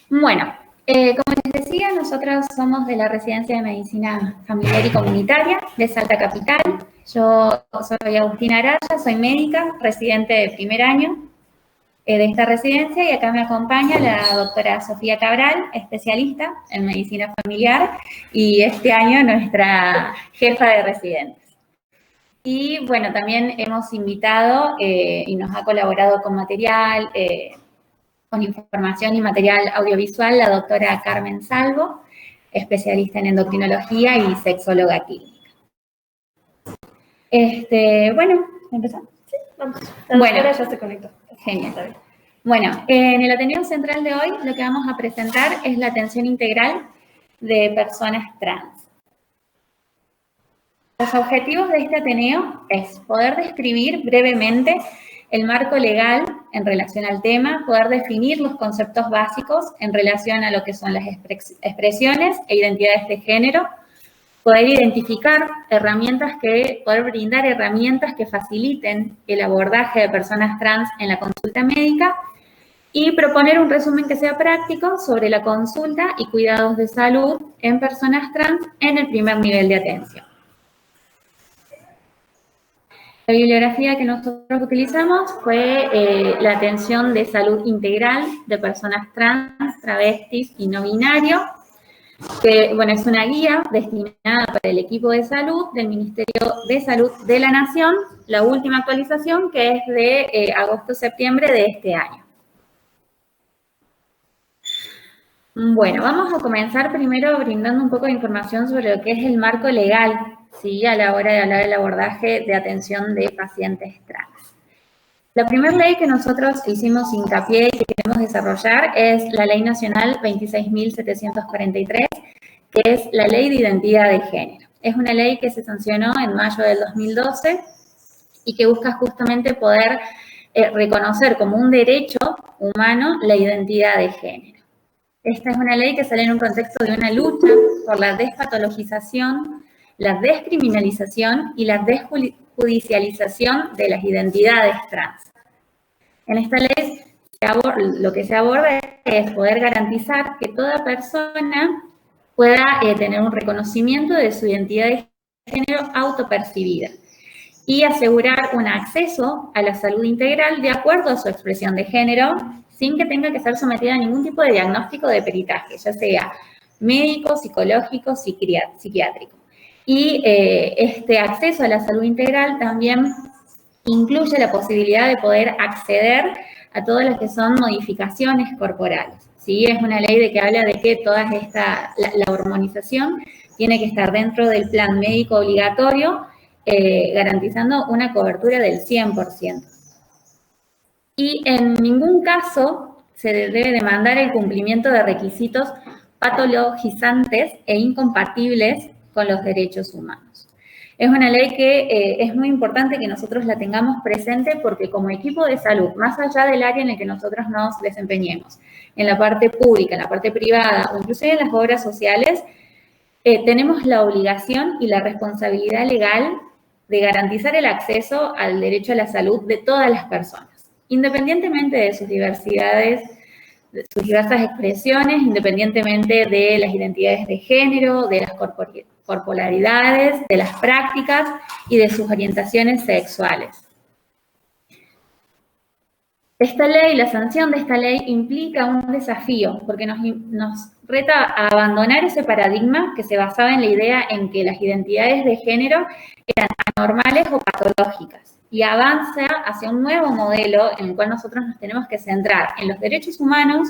Bueno, como les decía, nosotros somos de la Residencia de Medicina Familiar y Comunitaria de Salta Capital. Yo soy Agustina Araya, soy médica, residente de primer año de esta residencia, y acá me acompaña la doctora Sofía Cabral, especialista en medicina familiar, y este año nuestra jefa de residentes. Y bueno, también hemos invitado y nos ha colaborado con material, con información y material audiovisual, la doctora Carmen Salvo, especialista en endocrinología y sexóloga clínica. Bueno, ¿empezamos? Sí, vamos. Bueno, ahora ya se conectó. Genial. Bueno, en el Ateneo Central de hoy lo que vamos a presentar es la atención integral de personas trans. Los objetivos de este Ateneo es poder describir brevemente el marco legal en relación al tema, poder definir los conceptos básicos en relación a lo que son las expresiones e identidades de género, poder identificar poder brindar herramientas que faciliten el abordaje de personas trans en la consulta médica y proponer un resumen que sea práctico sobre la consulta y cuidados de salud en personas trans en el primer nivel de atención. La bibliografía que nosotros utilizamos fue la atención de salud integral de personas trans, travestis y no binario, que bueno, es una guía destinada para el equipo de salud del Ministerio de Salud de la Nación, la última actualización que es de agosto-septiembre de este año. Bueno, vamos a comenzar primero brindando un poco de información sobre lo que es el marco legal, ¿sí?, a la hora de hablar del abordaje de atención de pacientes trans. La primera ley que nosotros hicimos hincapié y que queremos desarrollar es la Ley Nacional 26.743, que es la Ley de Identidad de Género. Es una ley que se sancionó en mayo del 2012 y que busca justamente poder reconocer como un derecho humano la identidad de género. Esta es una ley que sale en un contexto de una lucha por la despatologización, la descriminalización y la desjudicialización de las identidades trans. En esta ley lo que se aborda es poder garantizar que toda persona pueda tener un reconocimiento de su identidad de género autopercibida y asegurar un acceso a la salud integral de acuerdo a su expresión de género, sin que tenga que ser sometida a ningún tipo de diagnóstico de peritaje, ya sea médico, psicológico, psiquiátrico. Y este acceso a la salud integral también incluye la posibilidad de poder acceder a todas las que son modificaciones corporales, ¿sí? Es una ley de que habla de que la hormonización tiene que estar dentro del plan médico obligatorio, garantizando una cobertura del 100%. Y en ningún caso se debe demandar el cumplimiento de requisitos patologizantes e incompatibles con los derechos humanos. Es una ley que es muy importante que nosotros la tengamos presente porque como equipo de salud, más allá del área en el que nosotros nos desempeñemos, en la parte pública, en la parte privada o inclusive en las obras sociales, tenemos la obligación y la responsabilidad legal de garantizar el acceso al derecho a la salud de todas las personas, independientemente de sus diversidades, de sus diversas expresiones, independientemente de las identidades de género, de las corporalidades, de las prácticas y de sus orientaciones sexuales. Esta ley, la sanción de esta ley implica un desafío porque nos reta a abandonar ese paradigma que se basaba en la idea en que las identidades de género eran anormales o patológicas y avanza hacia un nuevo modelo en el cual nosotros nos tenemos que centrar en los derechos humanos,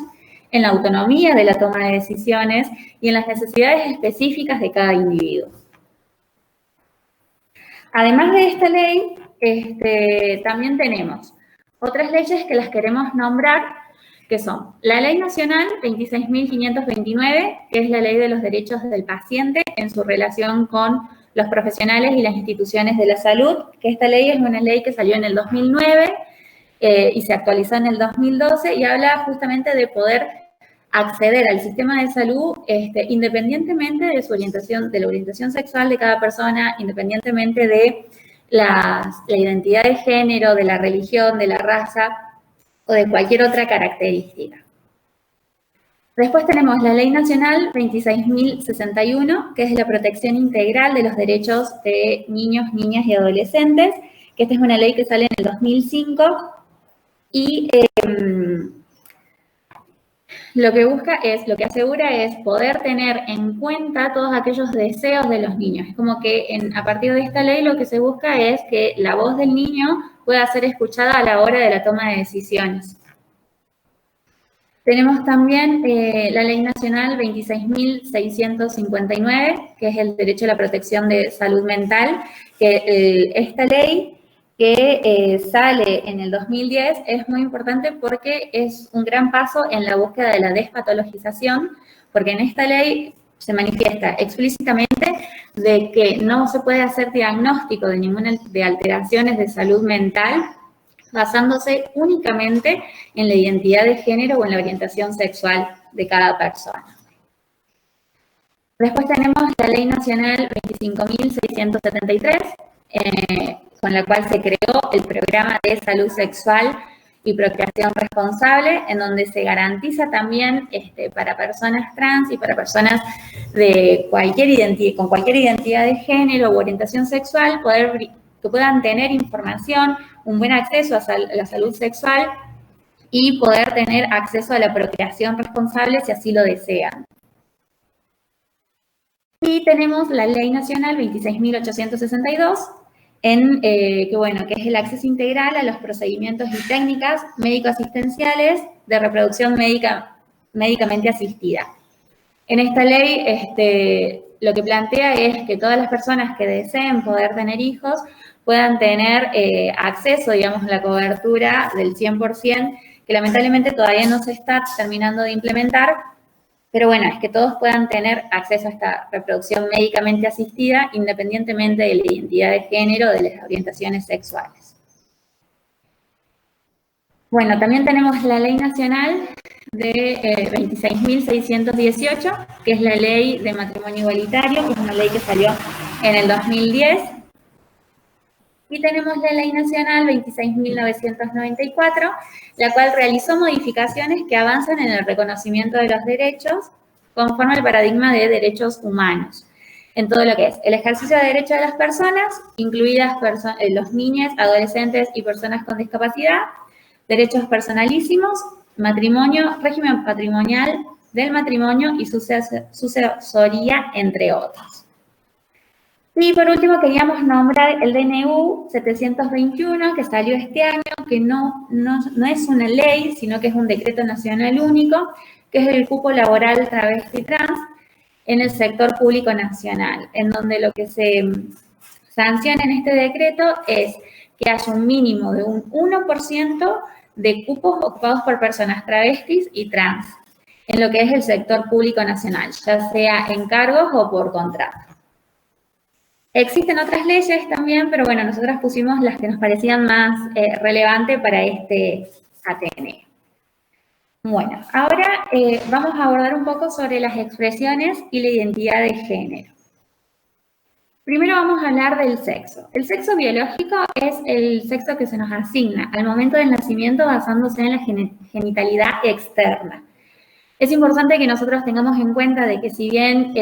en la autonomía de la toma de decisiones y en las necesidades específicas de cada individuo. Además de esta ley, también tenemos otras leyes que las queremos nombrar, que son la Ley Nacional 26.529, que es la Ley de los Derechos del Paciente en su relación con los profesionales y las instituciones de la salud, que esta ley es una ley que salió en el 2009 y se actualizó en el 2012 y habla justamente de poder acceder al sistema de salud independientemente de su orientación, de la orientación sexual de cada persona, independientemente de la identidad de género, de la religión, de la raza o de cualquier otra característica. Después tenemos la Ley Nacional 26.061, que es la protección integral de los derechos de niños, niñas y adolescentes, que esta es una ley que sale en el 2005 y lo que asegura es poder tener en cuenta todos aquellos deseos de los niños. Es como que a partir de esta ley lo que se busca es que la voz del niño pueda ser escuchada a la hora de la toma de decisiones. Tenemos también la Ley Nacional 26.659, que es el derecho a la protección de salud mental, que esta ley que sale en el 2010 es muy importante porque es un gran paso en la búsqueda de la despatologización, porque en esta ley se manifiesta explícitamente de que no se puede hacer diagnóstico de ninguna de alteraciones de salud mental basándose únicamente en la identidad de género o en la orientación sexual de cada persona. Después tenemos la Ley Nacional 25.673, con la cual se creó el Programa de Salud Sexual y Procreación Responsable, en donde se garantiza también para personas trans y para personas de con cualquier identidad de género u orientación sexual, que puedan tener información, un buen acceso a la salud sexual y poder tener acceso a la procreación responsable si así lo desean. Y tenemos la Ley Nacional 26.862, que es el acceso integral a los procedimientos y técnicas médico-asistenciales de reproducción médicamente asistida. En esta ley, lo que plantea es que todas las personas que deseen poder tener hijos puedan tener acceso, digamos, a la cobertura del 100%, que lamentablemente todavía no se está terminando de implementar, pero bueno, es que todos puedan tener acceso a esta reproducción médicamente asistida independientemente de la identidad de género o de las orientaciones sexuales. Bueno, también tenemos la Ley Nacional de 26.618, que es la Ley de Matrimonio Igualitario, que es una ley que salió en el 2010. Y tenemos la Ley Nacional 26.994, la cual realizó modificaciones que avanzan en el reconocimiento de los derechos conforme al paradigma de derechos humanos, en todo lo que es el ejercicio de derechos de las personas, incluidas los niños, adolescentes y personas con discapacidad, derechos personalísimos, matrimonio, régimen patrimonial del matrimonio y sucesoría, entre otros. Y por último queríamos nombrar el DNU 721, que salió este año, que no es una ley, sino que es un decreto nacional único, que es el cupo laboral travesti trans en el sector público nacional, en donde lo que se sanciona en este decreto es que haya un mínimo de un 1% de cupos ocupados por personas travestis y trans, en lo que es el sector público nacional, ya sea en cargos o por contrato. Existen otras leyes también, pero bueno, nosotras pusimos las que nos parecían más relevantes para este Ateneo. Bueno, ahora vamos a abordar un poco sobre las expresiones y la identidad de género. Primero vamos a hablar del sexo. El sexo biológico es el sexo que se nos asigna al momento del nacimiento basándose en la genitalidad externa. Es importante que nosotros tengamos en cuenta de que si bien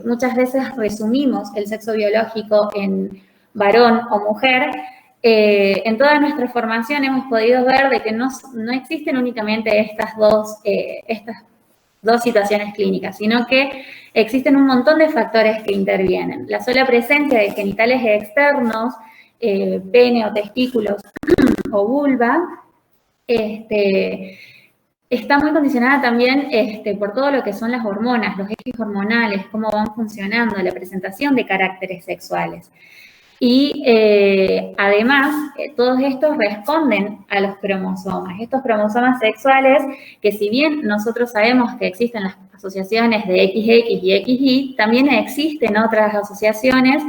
muchas veces resumimos el sexo biológico en varón o mujer, en toda nuestra formación hemos podido ver de que no existen únicamente estas dos situaciones clínicas, sino que existen un montón de factores que intervienen. La sola presencia de genitales externos, pene o testículos o vulva, está muy condicionada también por todo lo que son las hormonas, los ejes hormonales, cómo van funcionando, la presentación de caracteres sexuales. Y además, todos estos responden a los cromosomas. Estos cromosomas sexuales, que si bien nosotros sabemos que existen las asociaciones de XX y XY, también existen otras asociaciones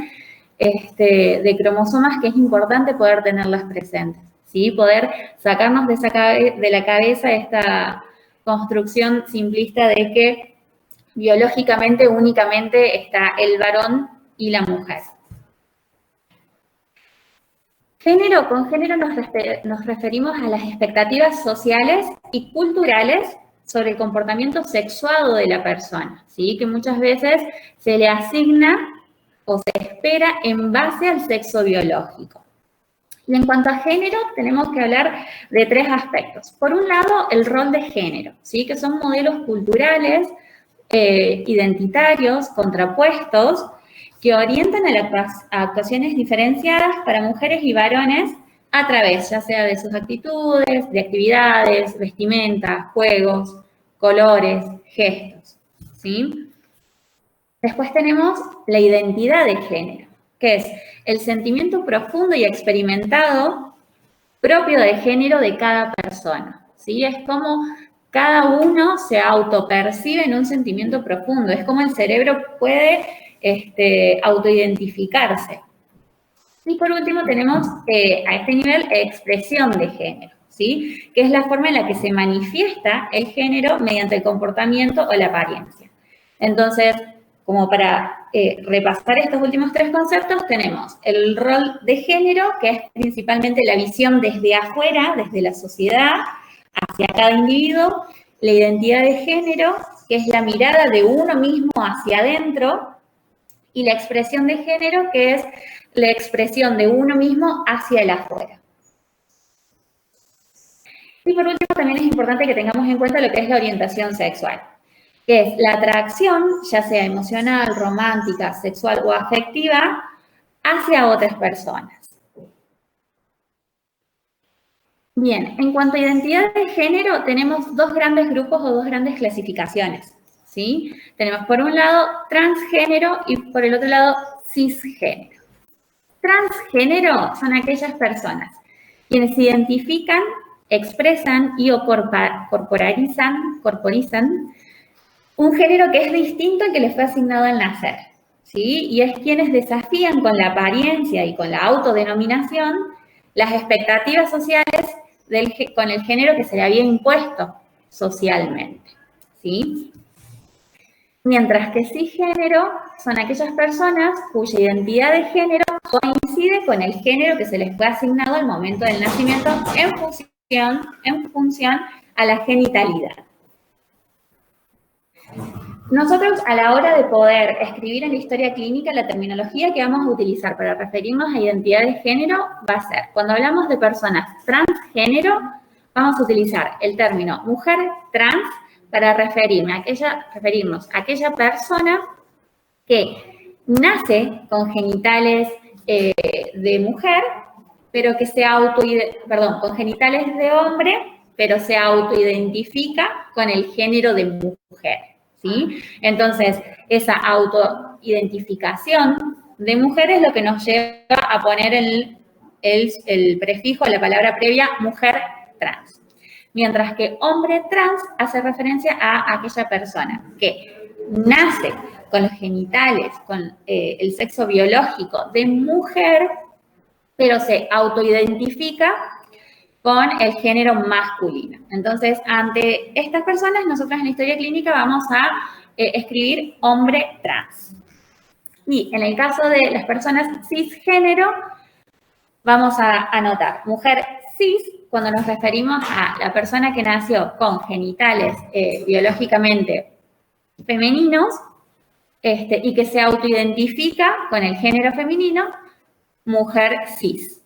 de cromosomas que es importante poder tenerlas presentes. ¿Sí? Poder sacarnos de la cabeza esta construcción simplista de que biológicamente únicamente está el varón y la mujer. Con género nos referimos a las expectativas sociales y culturales sobre el comportamiento sexuado de la persona, ¿sí? Que muchas veces se le asigna o se espera en base al sexo biológico. Y en cuanto a género, tenemos que hablar de 3 aspectos. Por un lado, el rol de género, ¿sí? Que son modelos culturales, identitarios, contrapuestos, que orientan a actuaciones diferenciadas para mujeres y varones a través, ya sea de sus actitudes, de actividades, vestimenta, juegos, colores, gestos, ¿sí? Después tenemos la identidad de género, que es el sentimiento profundo y experimentado propio de género de cada persona, ¿sí? Es como cada uno se autopercibe en un sentimiento profundo, es como el cerebro puede autoidentificarse. Y por último tenemos a este nivel expresión de género, ¿sí? Que es la forma en la que se manifiesta el género mediante el comportamiento o la apariencia. Entonces, como para repasar estos últimos 3 conceptos, tenemos el rol de género, que es principalmente la visión desde afuera, desde la sociedad, hacia cada individuo, la identidad de género, que es la mirada de uno mismo hacia adentro, y la expresión de género, que es la expresión de uno mismo hacia el afuera. Y por último, también es importante que tengamos en cuenta lo que es la orientación sexual, que es la atracción, ya sea emocional, romántica, sexual o afectiva, hacia otras personas. Bien, en cuanto a identidad de género, tenemos 2 grandes grupos o 2 grandes clasificaciones, ¿sí? Tenemos por un lado transgénero y por el otro lado cisgénero. Transgénero son aquellas personas quienes se identifican, expresan y o corporizan un género que es distinto al que les fue asignado al nacer, ¿sí? Y es quienes desafían con la apariencia y con la autodenominación las expectativas sociales con el género que se le había impuesto socialmente, ¿sí? Mientras que cisgénero son aquellas personas cuya identidad de género coincide con el género que se les fue asignado al momento del nacimiento en función a la genitalidad. Nosotros, a la hora de poder escribir en la historia clínica, la terminología que vamos a utilizar para referirnos a identidad de género va a ser, cuando hablamos de personas transgénero, vamos a utilizar el término mujer trans para referirnos a aquella persona que nace con genitales de mujer, pero que con genitales de hombre, pero se autoidentifica con el género de mujer, ¿sí? Entonces, esa autoidentificación de mujer es lo que nos lleva a poner el prefijo, la palabra previa, mujer trans. Mientras que hombre trans hace referencia a aquella persona que nace con los genitales, con el sexo biológico de mujer, pero se autoidentifica con el género masculino. Entonces, ante estas personas, nosotros en la historia clínica vamos a escribir hombre trans. Y en el caso de las personas cisgénero, vamos a anotar mujer cis cuando nos referimos a la persona que nació con genitales biológicamente femeninos y que se autoidentifica con el género femenino, mujer cis.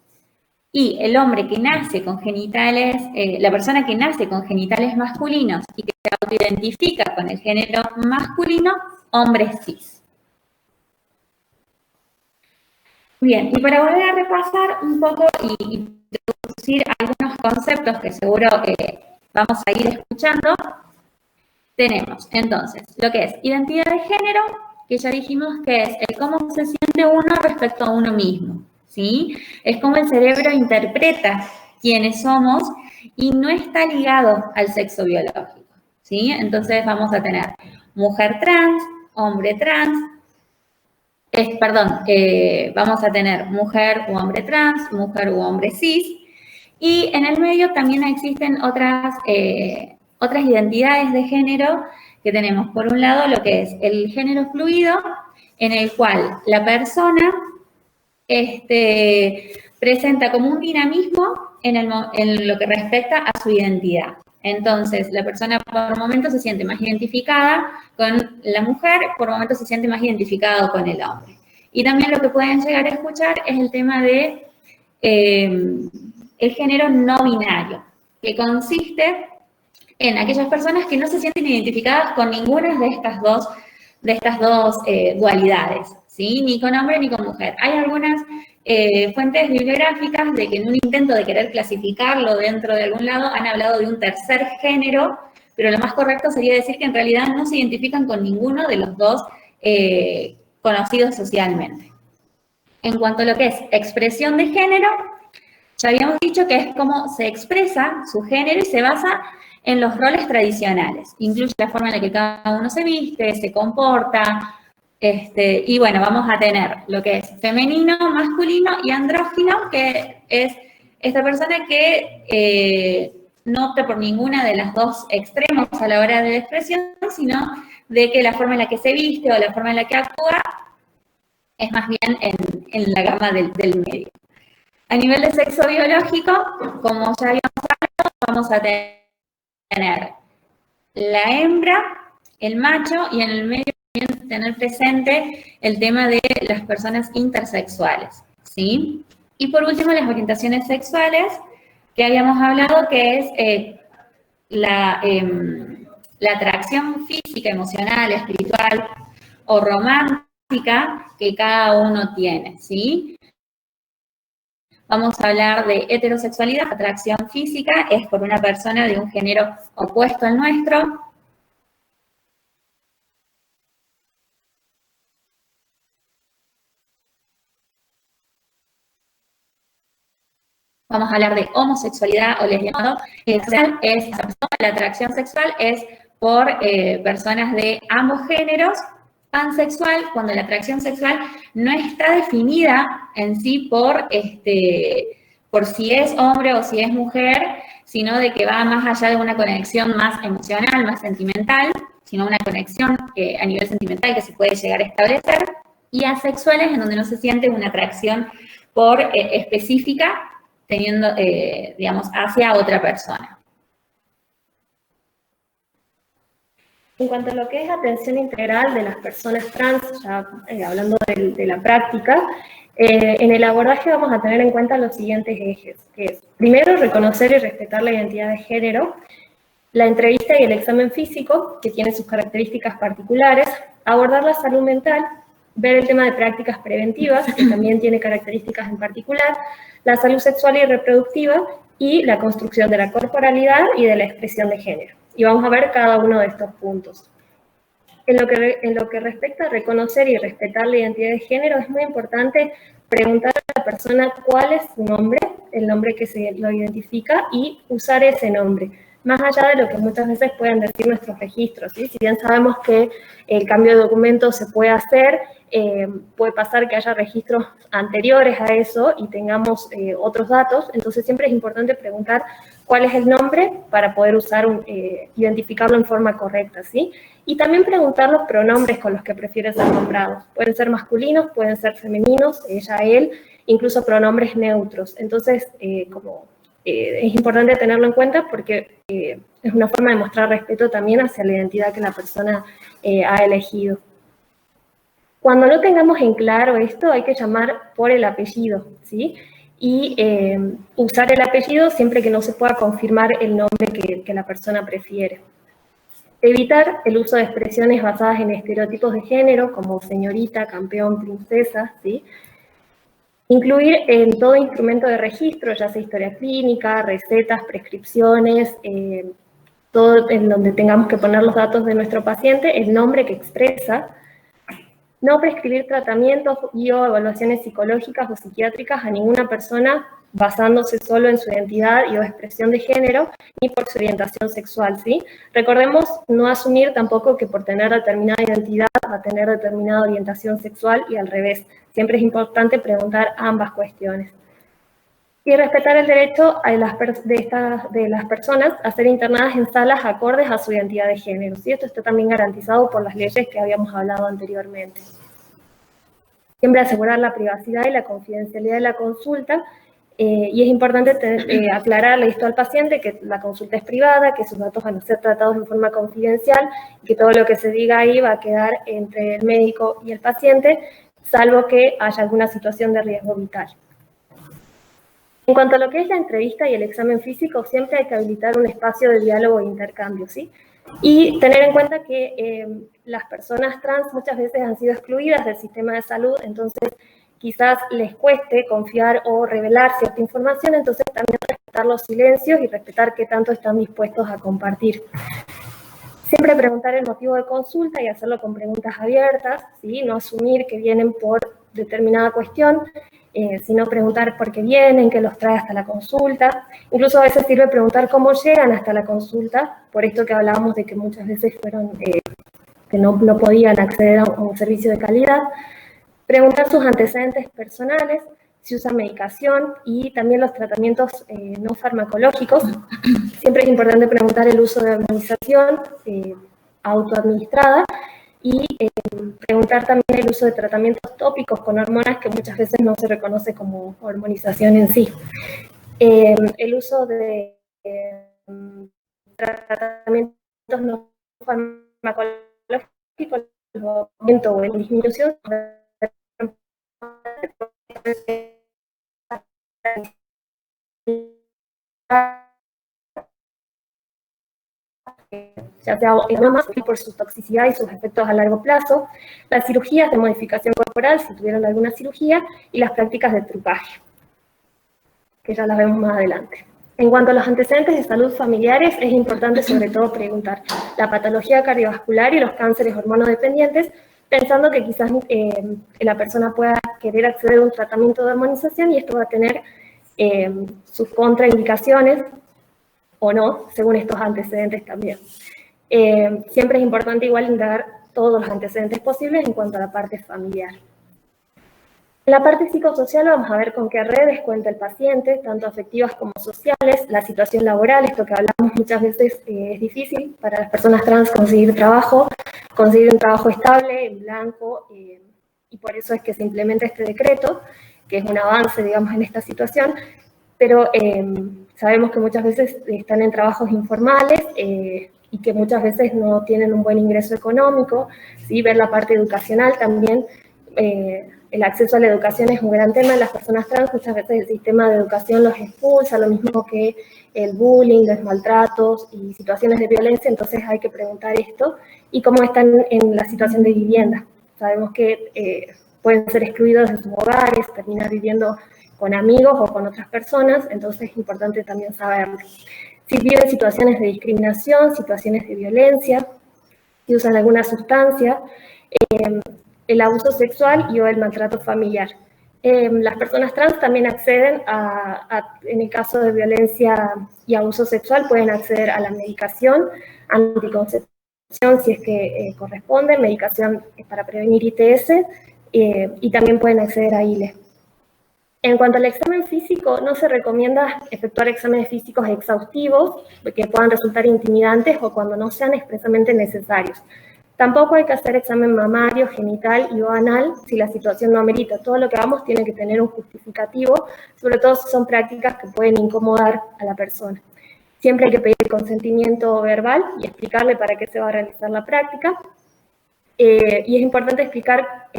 Y el hombre que nace con genitales, la persona que nace con genitales masculinos y que se autoidentifica con el género masculino, hombre cis. Bien, y para volver a repasar un poco y introducir algunos conceptos que seguro vamos a ir escuchando, tenemos entonces lo que es identidad de género, que ya dijimos que es el cómo se siente uno respecto a uno mismo, ¿sí? Es como el cerebro interpreta quiénes somos y no está ligado al sexo biológico, ¿sí? Entonces vamos a tener mujer trans, hombre trans, vamos a tener mujer u hombre trans, mujer u hombre cis, y en el medio también existen otras identidades de género que tenemos. Por un lado, lo que es el género fluido, en el cual la persona presenta como un dinamismo en lo que respecta a su identidad. Entonces, la persona por momentos se siente más identificada con la mujer, por momentos se siente más identificado con el hombre. Y también lo que pueden llegar a escuchar es el tema de el género no binario, que consiste en aquellas personas que no se sienten identificadas con ninguna de estas dos dualidades, ¿sí? Ni con hombre ni con mujer. Hay algunas fuentes bibliográficas de que en un intento de querer clasificarlo dentro de algún lado han hablado de un tercer género, pero lo más correcto sería decir que en realidad no se identifican con ninguno de los dos conocidos socialmente. En cuanto a lo que es expresión de género, ya habíamos dicho que es como se expresa su género y se basa en los roles tradicionales. Incluye la forma en la que cada uno se viste, se comporta, y bueno, vamos a tener lo que es femenino, masculino y andrógino, que es esta persona que no opta por ninguna de las dos extremos a la hora de la expresión, sino de que la forma en la que se viste o la forma en la que actúa es más bien en la gama del medio. A nivel de sexo biológico, como ya habíamos hablado, vamos a tener la hembra, el macho, y en el medio también tener presente el tema de las personas intersexuales, ¿sí? Y por último, las orientaciones sexuales, que habíamos hablado, que es la atracción física, emocional, espiritual o romántica que cada uno tiene, ¿sí? Vamos a hablar de heterosexualidad, atracción física, es por una persona de un género opuesto al nuestro. Vamos a hablar de homosexualidad o lesbianismo. La atracción sexual es por personas de ambos géneros. Pansexual, cuando la atracción sexual no está definida en sí por si es hombre o si es mujer, sino de que va más allá de una conexión más emocional, más sentimental, sino una conexión a nivel sentimental que se puede llegar a establecer, y asexuales, en donde no se siente una atracción por específica, teniendo, digamos, hacia otra persona. En cuanto a lo que es atención integral de las personas trans, ya hablando de la práctica, en el abordaje vamos a tener en cuenta los siguientes ejes, que es, primero, reconocer y respetar la identidad de género, la entrevista y el examen físico, que tiene sus características particulares, abordar la salud mental, ver el tema de prácticas preventivas, que también tiene características en particular, la salud sexual y reproductiva, y la construcción de la corporalidad y de la expresión de género. Y vamos a ver cada uno de estos puntos. En lo que respecta a reconocer y respetar la identidad de género, es muy importante preguntar a la persona cuál es su nombre, el nombre que se lo identifica, y usar ese nombre, más allá de lo que muchas veces pueden decir nuestros registros, ¿sí? Si bien sabemos que el cambio de documento se puede hacer, puede pasar que haya registros anteriores a eso y tengamos otros datos, entonces siempre es importante preguntar cuál es el nombre para poder identificarlo en forma correcta, ¿sí? Y también preguntar los pronombres con los que prefiere ser nombrados. Pueden ser masculinos, pueden ser femeninos, ella, él, incluso pronombres neutros. Entonces, es importante tenerlo en cuenta porque es una forma de mostrar respeto también hacia la identidad que la persona ha elegido. Cuando no tengamos en claro esto, hay que llamar por el apellido, ¿sí? Y usar el apellido siempre que no se pueda confirmar el nombre que la persona prefiere. Evitar el uso de expresiones basadas en estereotipos de género, como señorita, campeón, princesa, ¿sí? Incluir en todo instrumento de registro, ya sea historia clínica, recetas, prescripciones, todo en donde tengamos que poner los datos de nuestro paciente, el nombre que expresa. No prescribir tratamientos y o evaluaciones psicológicas o psiquiátricas a ninguna persona basándose solo en su identidad y o expresión de género, ni por su orientación sexual, ¿sí? Recordemos no asumir tampoco que por tener determinada identidad va a tener determinada orientación sexual y al revés. Siempre es importante preguntar ambas cuestiones. Y respetar el derecho de las personas a ser internadas en salas acordes a su identidad de género, ¿sí? Esto está también garantizado por las leyes que habíamos hablado anteriormente. Siempre asegurar la privacidad y la confidencialidad de la consulta Y es importante aclararle esto al paciente, que la consulta es privada, que sus datos van a ser tratados de forma confidencial, y que todo lo que se diga ahí va a quedar entre el médico y el paciente, salvo que haya alguna situación de riesgo vital. En cuanto a lo que es la entrevista y el examen físico, siempre hay que habilitar un espacio de diálogo e intercambio, ¿sí? Y tener en cuenta que las personas trans muchas veces han sido excluidas del sistema de salud, entonces quizás les cueste confiar o revelar cierta información, entonces también respetar los silencios y respetar qué tanto están dispuestos a compartir. Siempre preguntar el motivo de consulta y hacerlo con preguntas abiertas, ¿sí? No asumir que vienen por determinada cuestión, sino preguntar por qué vienen, qué los trae hasta la consulta. Incluso a veces sirve preguntar cómo llegan hasta la consulta, por esto que hablábamos de que muchas veces fueron que no podían acceder a un servicio de calidad. Preguntar sus antecedentes personales, si usa medicación y también los tratamientos no farmacológicos. Siempre es importante preguntar el uso de hormonización autoadministrada y preguntar también el uso de tratamientos tópicos con hormonas que muchas veces no se reconoce como hormonización en sí. El uso de tratamientos no farmacológicos, el aumento o en disminución, ya sea más por su toxicidad y sus efectos a largo plazo, las cirugías de modificación corporal, si tuvieron alguna cirugía, y las prácticas de trupaje, que ya las vemos más adelante. En cuanto a los antecedentes de salud familiares, es importante sobre todo preguntar la patología cardiovascular y los cánceres hormonodependientes, pensando que quizás la persona pueda querer acceder a un tratamiento de hormonización y esto va a tener sus contraindicaciones o no, según estos antecedentes también. Siempre es importante igual indagar todos los antecedentes posibles en cuanto a la parte familiar. En la parte psicosocial vamos a ver con qué redes cuenta el paciente, tanto afectivas como sociales, la situación laboral, esto que hablamos muchas veces es difícil para las personas trans conseguir un trabajo estable, en blanco, y por eso es que se implementa este decreto, que es un avance, digamos, en esta situación, pero sabemos que muchas veces están en trabajos informales y que muchas veces no tienen un buen ingreso económico, ¿sí? Ver la parte educacional también. El acceso a la educación es un gran tema en las personas trans, muchas veces el sistema de educación los expulsa, lo mismo que el bullying, los maltratos y situaciones de violencia, entonces hay que preguntar esto, y cómo están en la situación de vivienda. Sabemos que pueden ser excluidos de sus hogares, terminar viviendo con amigos o con otras personas, entonces es importante también saberlo. Si viven situaciones de discriminación, situaciones de violencia, si usan alguna sustancia, el abuso sexual y o el maltrato familiar. Las personas trans también acceden en el caso de violencia y abuso sexual, pueden acceder a la medicación anticoncepción si es que corresponde, medicación para prevenir ITS, y también pueden acceder a ILE. En cuanto al examen físico, no se recomienda efectuar exámenes físicos exhaustivos que puedan resultar intimidantes o cuando no sean expresamente necesarios. Tampoco hay que hacer examen mamario, genital y o anal si la situación no amerita. Todo lo que hagamos tiene que tener un justificativo, sobre todo si son prácticas que pueden incomodar a la persona. Siempre hay que pedir consentimiento verbal y explicarle para qué se va a realizar la práctica. Y es importante explicar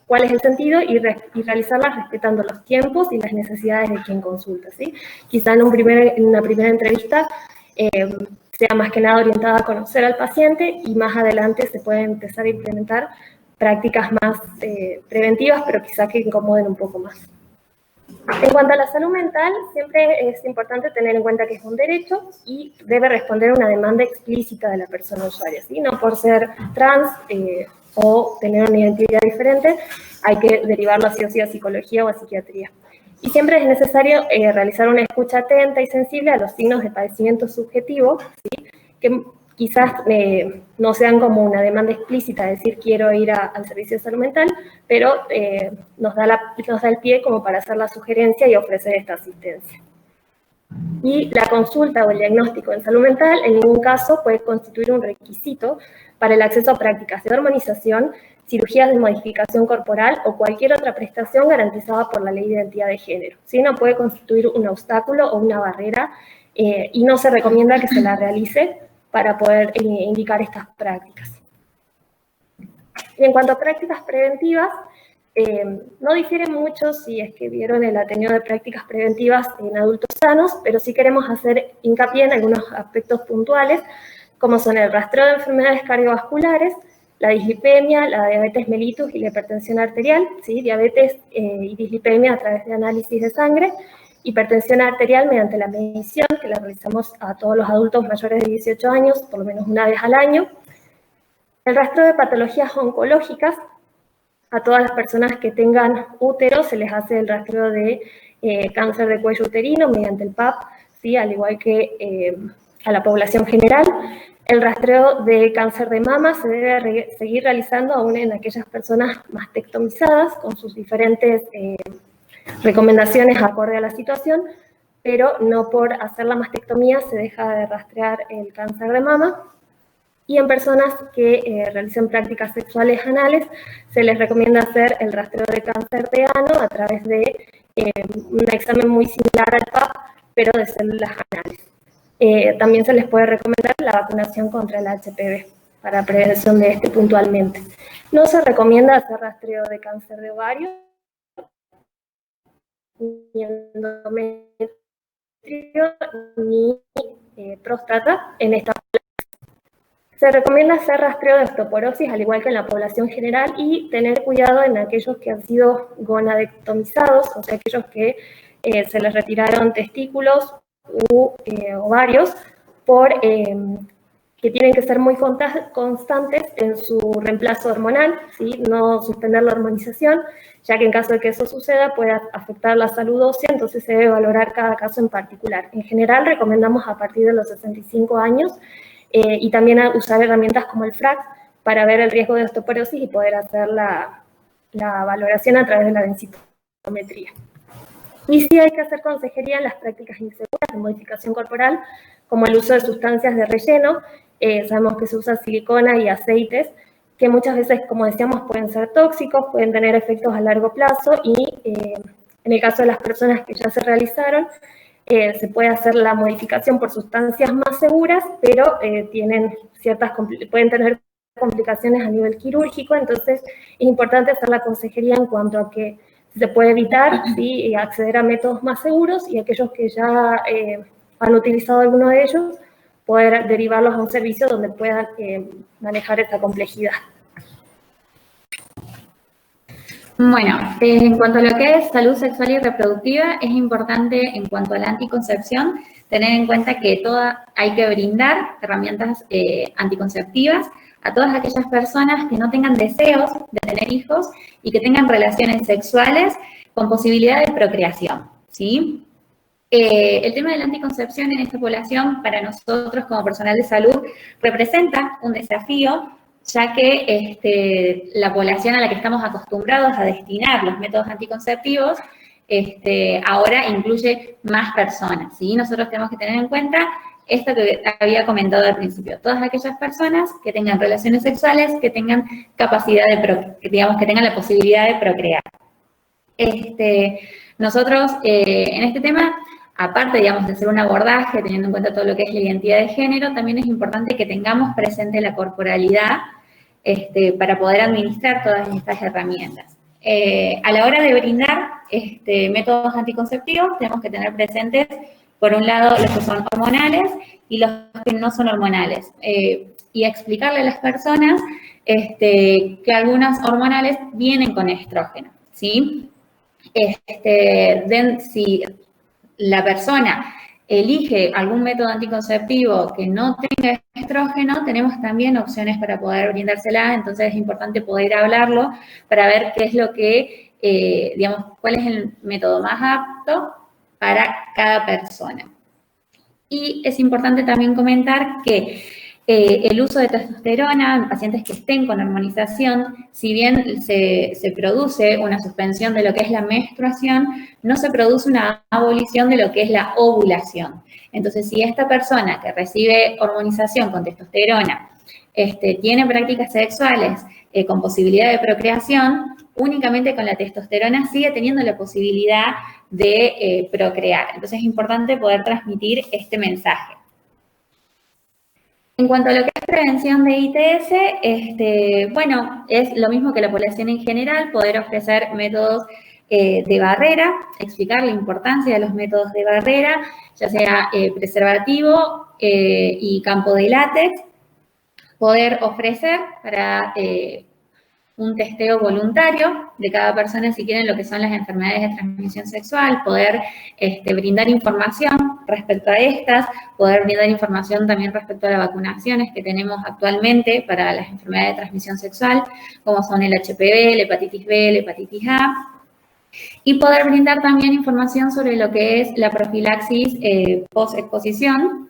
cuál es el sentido y realizarlas respetando los tiempos y las necesidades de quien consulta, ¿sí? Quizá en una primera entrevista sea más que nada orientada a conocer al paciente y más adelante se puede empezar a implementar prácticas más preventivas, pero quizá que incomoden un poco más. En cuanto a la salud mental, siempre es importante tener en cuenta que es un derecho y debe responder a una demanda explícita de la persona usuaria, ¿sí? No por ser trans o tener una identidad diferente, hay que derivarlo así o sí a psicología o a psiquiatría. Y siempre es necesario realizar una escucha atenta y sensible a los signos de padecimiento subjetivo, ¿sí? Que quizás no sean como una demanda explícita, es decir, quiero ir al servicio de salud mental, pero nos da el pie como para hacer la sugerencia y ofrecer esta asistencia. Y la consulta o el diagnóstico en salud mental en ningún caso puede constituir un requisito para el acceso a prácticas de hormonización, cirugías de modificación corporal o cualquier otra prestación garantizada por la Ley de Identidad de Género. ¿Sí? No puede constituir un obstáculo o una barrera y no se recomienda que se la realice para poder indicar estas prácticas. Y en cuanto a prácticas preventivas, no difieren mucho si es que vieron el Ateneo de Prácticas Preventivas en adultos sanos, pero sí queremos hacer hincapié en algunos aspectos puntuales, como son el rastreo de enfermedades cardiovasculares, la dislipemia, la diabetes mellitus y la hipertensión arterial, ¿sí? Diabetes y dislipemia a través de análisis de sangre, hipertensión arterial mediante la medición, que la realizamos a todos los adultos mayores de 18 años, por lo menos una vez al año. El rastreo de patologías oncológicas, a todas las personas que tengan útero se les hace el rastreo de cáncer de cuello uterino mediante el PAP, ¿sí? Al igual que a la población general. El rastreo de cáncer de mama se debe seguir realizando aún en aquellas personas mastectomizadas con sus diferentes recomendaciones acorde a la situación, pero no por hacer la mastectomía se deja de rastrear el cáncer de mama. Y en personas que realicen prácticas sexuales anales se les recomienda hacer el rastreo de cáncer de ano a través de un examen muy similar al PAP, pero de células anales. También se les puede recomendar la vacunación contra el HPV para prevención de este puntualmente. No se recomienda hacer rastreo de cáncer de ovario ni endometrio ni próstata en esta población. Se recomienda hacer rastreo de osteoporosis al igual que en la población general y tener cuidado en aquellos que han sido gonadectomizados, o sea, aquellos que se les retiraron testículos u ovarios, que tienen que ser muy constantes en su reemplazo hormonal, ¿sí? No suspender la hormonización, ya que en caso de que eso suceda puede afectar la salud ósea, entonces se debe valorar cada caso en particular. En general recomendamos a partir de los 65 años y también usar herramientas como el FRAX para ver el riesgo de osteoporosis y poder hacer la valoración a través de la densitometría. Y sí hay que hacer consejería en las prácticas inseguras de modificación corporal, como el uso de sustancias de relleno. Sabemos que se usa silicona y aceites, que muchas veces, como decíamos, pueden ser tóxicos, pueden tener efectos a largo plazo y en el caso de las personas que ya se realizaron, se puede hacer la modificación por sustancias más seguras, pero pueden tener complicaciones a nivel quirúrgico, entonces es importante hacer la consejería en cuanto a que se puede evitar, ¿sí? Acceder a métodos más seguros y aquellos que ya han utilizado alguno de ellos, poder derivarlos a un servicio donde puedan manejar esa complejidad. Bueno, en cuanto a lo que es salud sexual y reproductiva, es importante en cuanto a la anticoncepción tener en cuenta que hay que brindar herramientas anticonceptivas a todas aquellas personas que no tengan deseos de tener hijos y que tengan relaciones sexuales con posibilidad de procreación, ¿sí? El tema de la anticoncepción en esta población, para nosotros como personal de salud, representa un desafío, ya que la población a la que estamos acostumbrados a destinar los métodos anticonceptivos, ahora incluye más personas, ¿sí? Nosotros tenemos que tener en cuenta esto que había comentado al principio, todas aquellas personas que tengan relaciones sexuales, que tengan capacidad que tengan la posibilidad de procrear. Nosotros en este tema, aparte, de hacer un abordaje, teniendo en cuenta todo lo que es la identidad de género, también es importante que tengamos presente la corporalidad para poder administrar todas estas herramientas. A la hora de brindar métodos anticonceptivos, tenemos que tener presentes, por un lado, los que son hormonales y los que no son hormonales. Y explicarle a las personas que algunas hormonales vienen con estrógeno, ¿sí? Si la persona elige algún método anticonceptivo que no tenga estrógeno, tenemos también opciones para poder brindársela, entonces es importante poder hablarlo para ver qué es lo que, cuál es el método más apto para cada persona. Y es importante también comentar que el uso de testosterona en pacientes que estén con hormonización, si bien se produce una suspensión de lo que es la menstruación, no se produce una abolición de lo que es la ovulación. Entonces, si esta persona que recibe hormonización con testosterona tiene prácticas sexuales con posibilidad de procreación, únicamente con la testosterona sigue teniendo la posibilidad de procrear. Entonces es importante poder transmitir este mensaje. En cuanto a lo que es prevención de ITS, bueno, es lo mismo que la población en general, poder ofrecer métodos de barrera, explicar la importancia de los métodos de barrera, ya sea preservativo y campo de látex, poder ofrecer para un testeo voluntario de cada persona si quieren lo que son las enfermedades de transmisión sexual, poder brindar información respecto a estas, poder brindar información también respecto a las vacunaciones que tenemos actualmente para las enfermedades de transmisión sexual, como son el HPV, la hepatitis B, la hepatitis A, y poder brindar también información sobre lo que es la profilaxis post-exposición,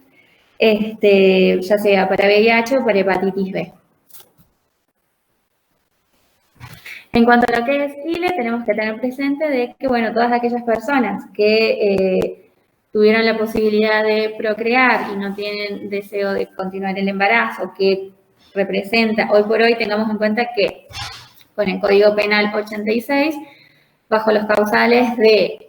ya sea para VIH o para hepatitis B. En cuanto a lo que es ILE, tenemos que tener presente de que, bueno, todas aquellas personas que tuvieron la posibilidad de procrear y no tienen deseo de continuar el embarazo, que representa, hoy por hoy tengamos en cuenta que con el Código Penal 86, bajo los causales de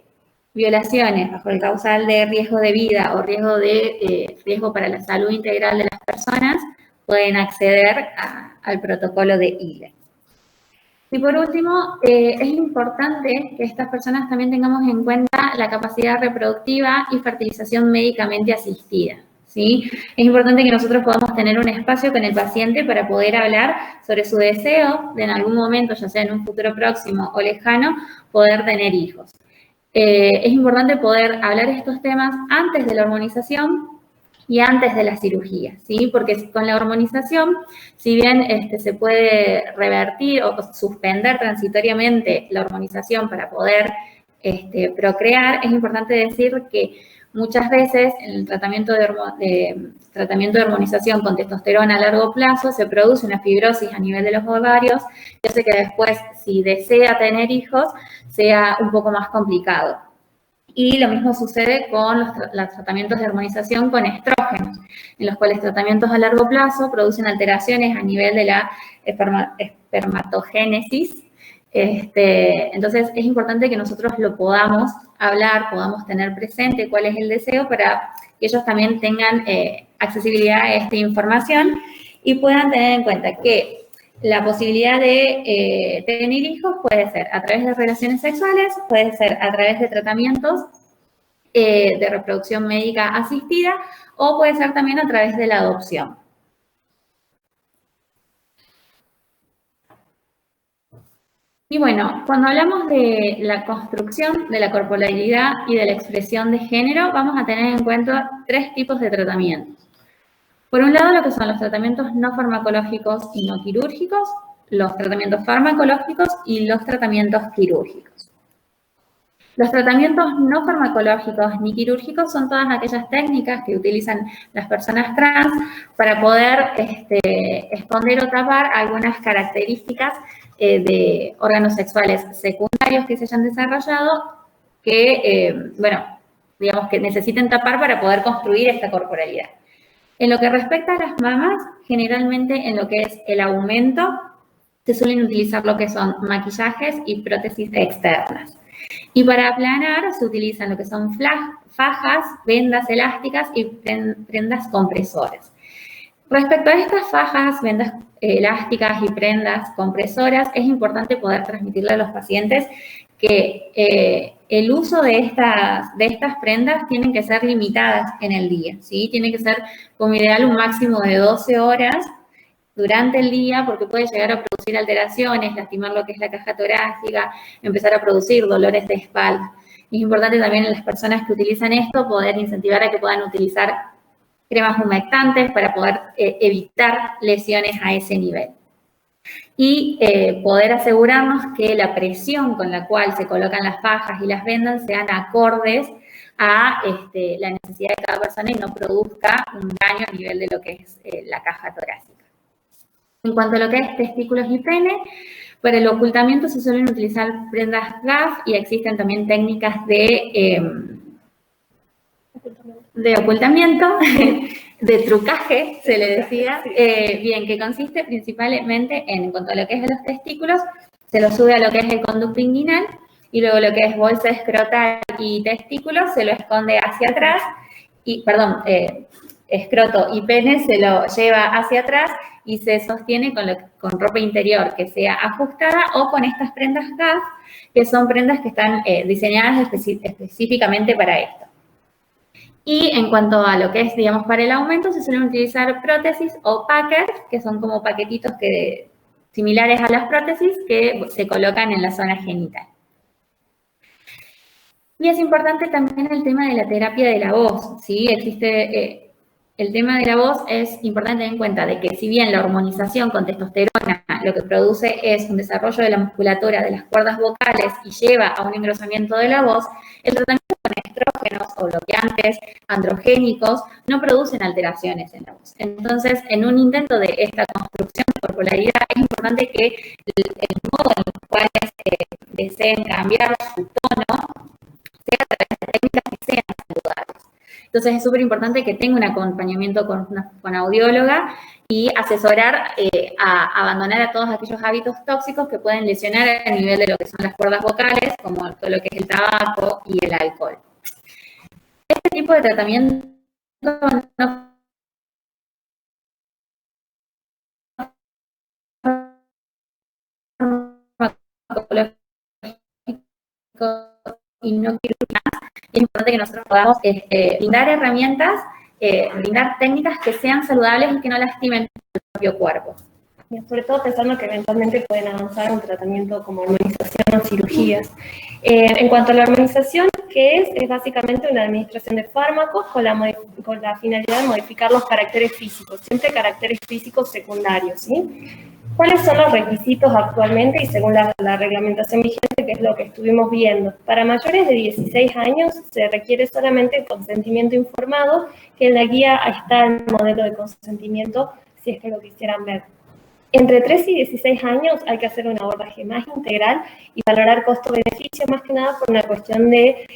violaciones, bajo el causal de riesgo de vida o riesgo para la salud integral de las personas, pueden acceder al protocolo de ILE. Y por último, es importante que estas personas también tengamos en cuenta la capacidad reproductiva y fertilización médicamente asistida, ¿sí? Es importante que nosotros podamos tener un espacio con el paciente para poder hablar sobre su deseo de en algún momento, ya sea en un futuro próximo o lejano, poder tener hijos. Es importante poder hablar estos temas antes de la hormonización y antes de la cirugía, ¿sí? Porque con la hormonización, si bien se puede revertir o suspender transitoriamente la hormonización para poder procrear, es importante decir que muchas veces en el tratamiento de hormonización con testosterona a largo plazo se produce una fibrosis a nivel de los ovarios, que hace que después, si desea tener hijos, sea un poco más complicado. Y lo mismo sucede con los tratamientos de hormonización con estrógenos, en los cuales tratamientos a largo plazo producen alteraciones a nivel de la espermatogénesis. Entonces, es importante que nosotros lo podamos hablar, podamos tener presente cuál es el deseo para que ellos también tengan accesibilidad a esta información y puedan tener en cuenta que la posibilidad de tener hijos puede ser a través de relaciones sexuales, puede ser a través de tratamientos de reproducción médica asistida o puede ser también a través de la adopción. Y bueno, cuando hablamos de la construcción de la corporalidad y de la expresión de género, vamos a tener en cuenta 3 tipos de tratamientos. Por un lado, lo que son los tratamientos no farmacológicos y no quirúrgicos, los tratamientos farmacológicos y los tratamientos quirúrgicos. Los tratamientos no farmacológicos ni quirúrgicos son todas aquellas técnicas que utilizan las personas trans para poder esconder o tapar algunas características de órganos sexuales secundarios que se hayan desarrollado que, digamos que necesiten tapar para poder construir esta corporalidad. En lo que respecta a las mamas, generalmente en lo que es el aumento, se suelen utilizar lo que son maquillajes y prótesis externas. Y para aplanar se utilizan lo que son fajas, vendas elásticas y prendas compresoras. Respecto a estas fajas, vendas elásticas y prendas compresoras, es importante poder transmitirle a los pacientes que el uso de estas prendas tienen que ser limitadas en el día, ¿sí? Tiene que ser como ideal un máximo de 12 horas durante el día porque puede llegar a producir alteraciones, lastimar lo que es la caja torácica, empezar a producir dolores de espalda. Es importante también en las personas que utilizan esto poder incentivar a que puedan utilizar cremas humectantes para poder evitar lesiones a ese nivel. Y poder asegurarnos que la presión con la cual se colocan las fajas y las vendas sean acordes a la necesidad de cada persona y no produzca un daño a nivel de lo que es la caja torácica. En cuanto a lo que es testículos y pene, para el ocultamiento se suelen utilizar prendas GAF y existen también técnicas de ocultamiento de trucaje, se le decía, bien, que consiste principalmente en cuanto a lo que es los testículos, se lo sube a lo que es el conducto inguinal, y luego lo que es bolsa escrotal y testículos se lo esconde hacia atrás, y, perdón, escroto y pene se lo lleva hacia atrás y se sostiene con ropa interior que sea ajustada o con estas prendas GAF, que son prendas que están diseñadas específicamente para esto. Y en cuanto a lo que es, digamos, para el aumento, se suelen utilizar prótesis o packers, que son como paquetitos similares a las prótesis que se colocan en la zona genital. Y es importante también el tema de la terapia de la voz, ¿sí? El tema de la voz es importante tener en cuenta de que si bien la hormonización con testosterona lo que produce es un desarrollo de la musculatura de las cuerdas vocales y lleva a un engrosamiento de la voz, el tratamiento con estrógenos o bloqueantes androgénicos no producen alteraciones en la voz. Entonces, en un intento de esta construcción de corporalidad, es importante que el modo en el cual deseen cambiar su tono sea a través de técnicas que sean saludables. Entonces, es súper importante que tenga un acompañamiento con audióloga y asesorar a abandonar a todos aquellos hábitos tóxicos que pueden lesionar a nivel de lo que son las cuerdas vocales, como todo lo que es el tabaco y el alcohol. Este tipo de tratamiento no y no quirúrgicas, es importante que nosotros podamos brindar herramientas, brindar técnicas que sean saludables y que no lastimen el propio cuerpo. Y sobre todo pensando que eventualmente pueden avanzar un tratamiento como hormonización o cirugías. En cuanto a la hormonización, ¿qué es? Es básicamente una administración de fármacos con la finalidad de modificar los caracteres físicos, siempre caracteres físicos secundarios, ¿sí? ¿Cuáles son los requisitos actualmente y según la reglamentación vigente, que es lo que estuvimos viendo? Para mayores de 16 años se requiere solamente el consentimiento informado, que en la guía está el modelo de consentimiento, si es que lo quisieran ver. Entre 3 y 16 años hay que hacer un abordaje más integral y valorar costo-beneficio, más que nada por una cuestión de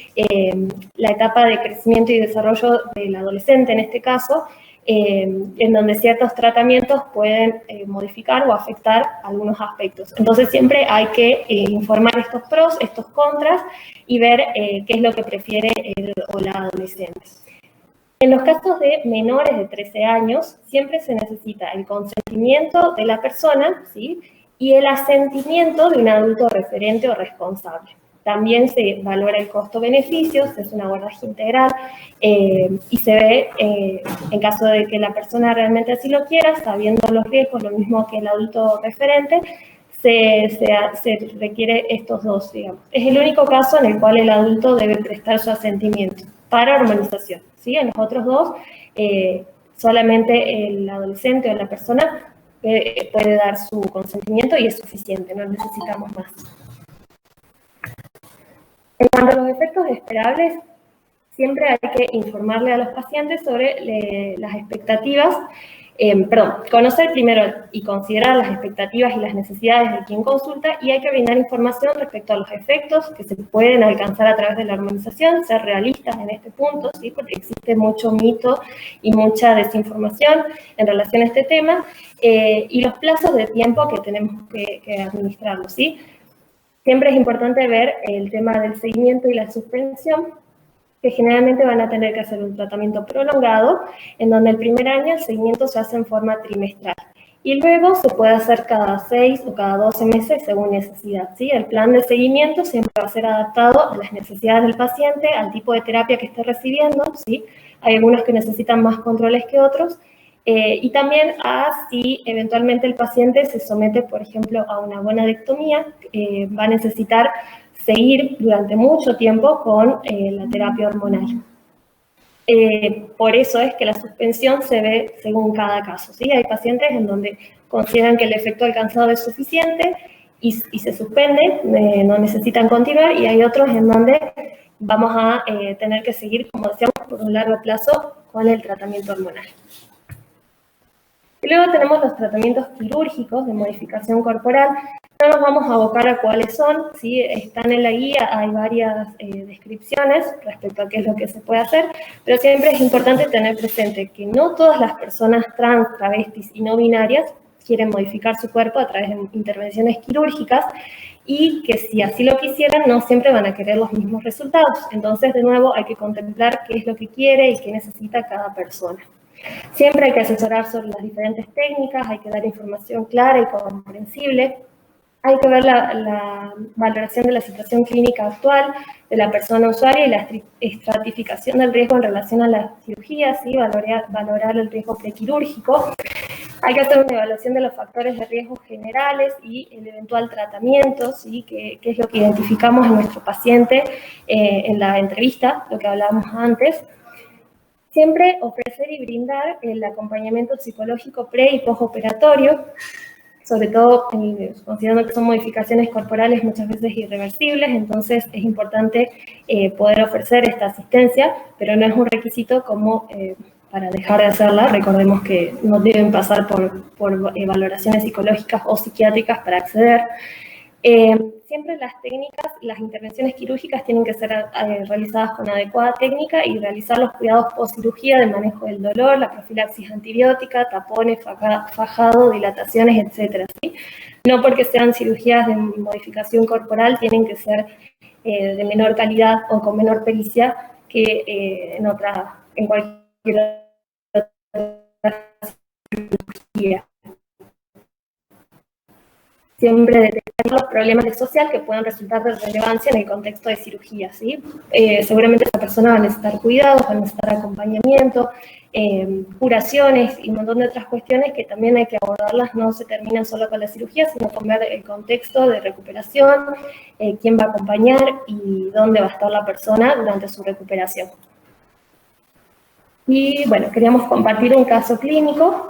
la etapa de crecimiento y desarrollo del adolescente en este caso, en donde ciertos tratamientos pueden modificar o afectar algunos aspectos. Entonces siempre hay que informar estos pros, estos contras y ver qué es lo que prefiere el o la adolescente. En los casos de menores de 13 años, siempre se necesita el consentimiento de la persona, ¿sí? Y el asentimiento de un adulto referente o responsable. También se valora el costo-beneficio, se hace un abordaje integral y se ve, en caso de que la persona realmente así lo quiera, sabiendo los riesgos, lo mismo que el adulto referente, se requiere estos dos, digamos. Es el único caso en el cual el adulto debe prestar su asentimiento para hormonización, ¿sí? En los otros dos, solamente el adolescente o la persona puede dar su consentimiento y es suficiente, no necesitamos más. En cuanto a los efectos esperables, siempre hay que informarle a los pacientes sobre las expectativas, conocer primero y considerar las expectativas y las necesidades de quien consulta, y hay que brindar información respecto a los efectos que se pueden alcanzar a través de la hormonización, ser realistas en este punto, ¿sí? Porque existe mucho mito y mucha desinformación en relación a este tema, y los plazos de tiempo que tenemos que administrarlo, ¿sí? Siempre es importante ver el tema del seguimiento y la suspensión, que generalmente van a tener que hacer un tratamiento prolongado, en donde el primer año el seguimiento se hace en forma trimestral. Y luego se puede hacer cada 6 o cada 12 meses según necesidad, ¿sí? El plan de seguimiento siempre va a ser adaptado a las necesidades del paciente, al tipo de terapia que esté recibiendo, ¿sí? Hay algunos que necesitan más controles que otros, y también a si eventualmente el paciente se somete, por ejemplo, a una gonadectomía, va a necesitar seguir durante mucho tiempo con la terapia hormonal. Por eso es que la suspensión se ve según cada caso, ¿sí? Hay pacientes en donde consideran que el efecto alcanzado es suficiente y se suspende, no necesitan continuar, y hay otros en donde vamos a tener que seguir, como decíamos, por un largo plazo con el tratamiento hormonal. Y luego tenemos los tratamientos quirúrgicos de modificación corporal, No nos vamos a abocar a cuáles son, ¿sí? Están en la guía, hay varias descripciones respecto a qué es lo que se puede hacer, pero siempre es importante tener presente que no todas las personas trans, travestis y no binarias quieren modificar su cuerpo a través de intervenciones quirúrgicas y que si así lo quisieran no siempre van a querer los mismos resultados. Entonces, de nuevo, hay que contemplar qué es lo que quiere y qué necesita cada persona. Siempre hay que asesorar sobre las diferentes técnicas, hay que dar información clara y comprensible. Hay que ver la valoración de la situación clínica actual de la persona usuaria y la estratificación del riesgo en relación a la cirugía, ¿sí? Valorar el riesgo prequirúrgico. Hay que hacer una evaluación de los factores de riesgo generales y el eventual tratamiento, ¿sí? Que es lo que identificamos en nuestro paciente en la entrevista, lo que hablábamos antes. Siempre ofrecer y brindar el acompañamiento psicológico pre- y postoperatorio, sobre todo considerando que son modificaciones corporales muchas veces irreversibles, entonces es importante poder ofrecer esta asistencia, pero no es un requisito como para dejar de hacerla. Recordemos que no deben pasar por valoraciones psicológicas o psiquiátricas para acceder. Siempre las técnicas, las intervenciones quirúrgicas tienen que ser realizadas con adecuada técnica y realizar los cuidados post-cirugía de manejo del dolor, la profilaxis antibiótica, tapones, fajado, dilataciones, etcétera, ¿sí? No porque sean cirugías de modificación corporal tienen que ser de menor calidad o con menor pericia que en cualquier otra cirugía. Siempre detectar los problemas de social que puedan resultar de relevancia en el contexto de cirugía, ¿sí? Seguramente esa persona va a necesitar cuidados, va a necesitar acompañamiento, curaciones y un montón de otras cuestiones que también hay que abordarlas, no se terminan solo con la cirugía, sino con ver el contexto de recuperación, quién va a acompañar y dónde va a estar la persona durante su recuperación. Y bueno, queríamos compartir un caso clínico.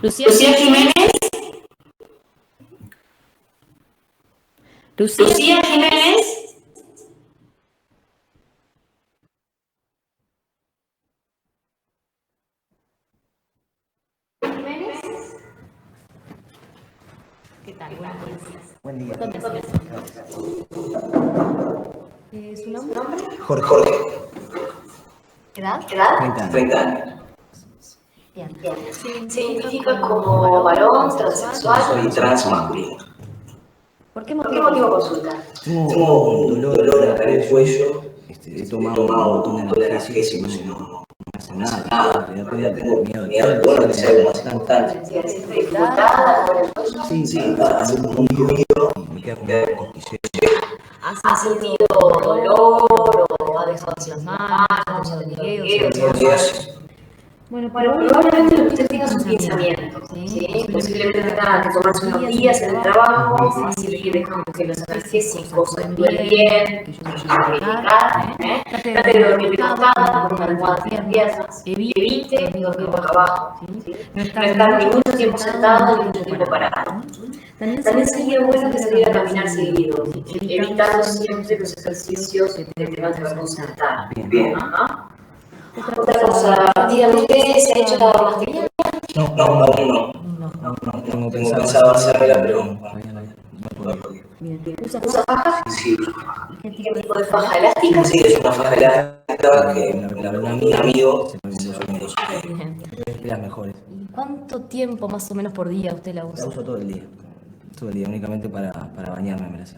Lucía Jiménez. Lucía Jiménez. ¿Qué tal? Buen día. ¿Su nombre? Jorge. ¿Edad? 30 años. Bien. Se identifica como varón, transexual. Soy trans masculino. ¿Por qué ¿Por qué motivo? motivo consulta? Tengo un dolor acá en el cuello. He tomado un montón de analgésicos y no hace nada. En realidad tengo miedo. Bueno, que sea algo más importante. ¿Sientes dificultad por el cuello? Sí, hace un ruido y me queda como un cosquilleo. ¿Has sentido dolor o ha dejado las manos? ¿Ha tenido hormigueos? Bueno, Probablemente lo que usted tenga sus pensamientos, ¿sí? Posiblemente tenga que tomarse unos días en el trabajo, así dejando que los analgésicos actúen bien, que yo me ayude a medicar, trate de dormir recostado, con una almohada en las piernas, evite dormir boca abajo, ¿sí? No estar ni mucho tiempo sentado ni mucho tiempo parado. También sería bueno que saliera a caminar seguido, evitando siempre los ejercicios que te van a concentar. Bien, ¿no? Otra cosa, dígame, ¿usted se ha hecho la mastectomía? No, tengo pensado hacerla, pero no puedo. ¿Usa faja? Sí. ¿Qué tipo de faja elástica? Sí, es una faja elástica que un amigo se me puso. Es de las mejores. ¿Cuánto tiempo más o menos por día usted la La usa? uso todo el día, únicamente para bañarme me la hace.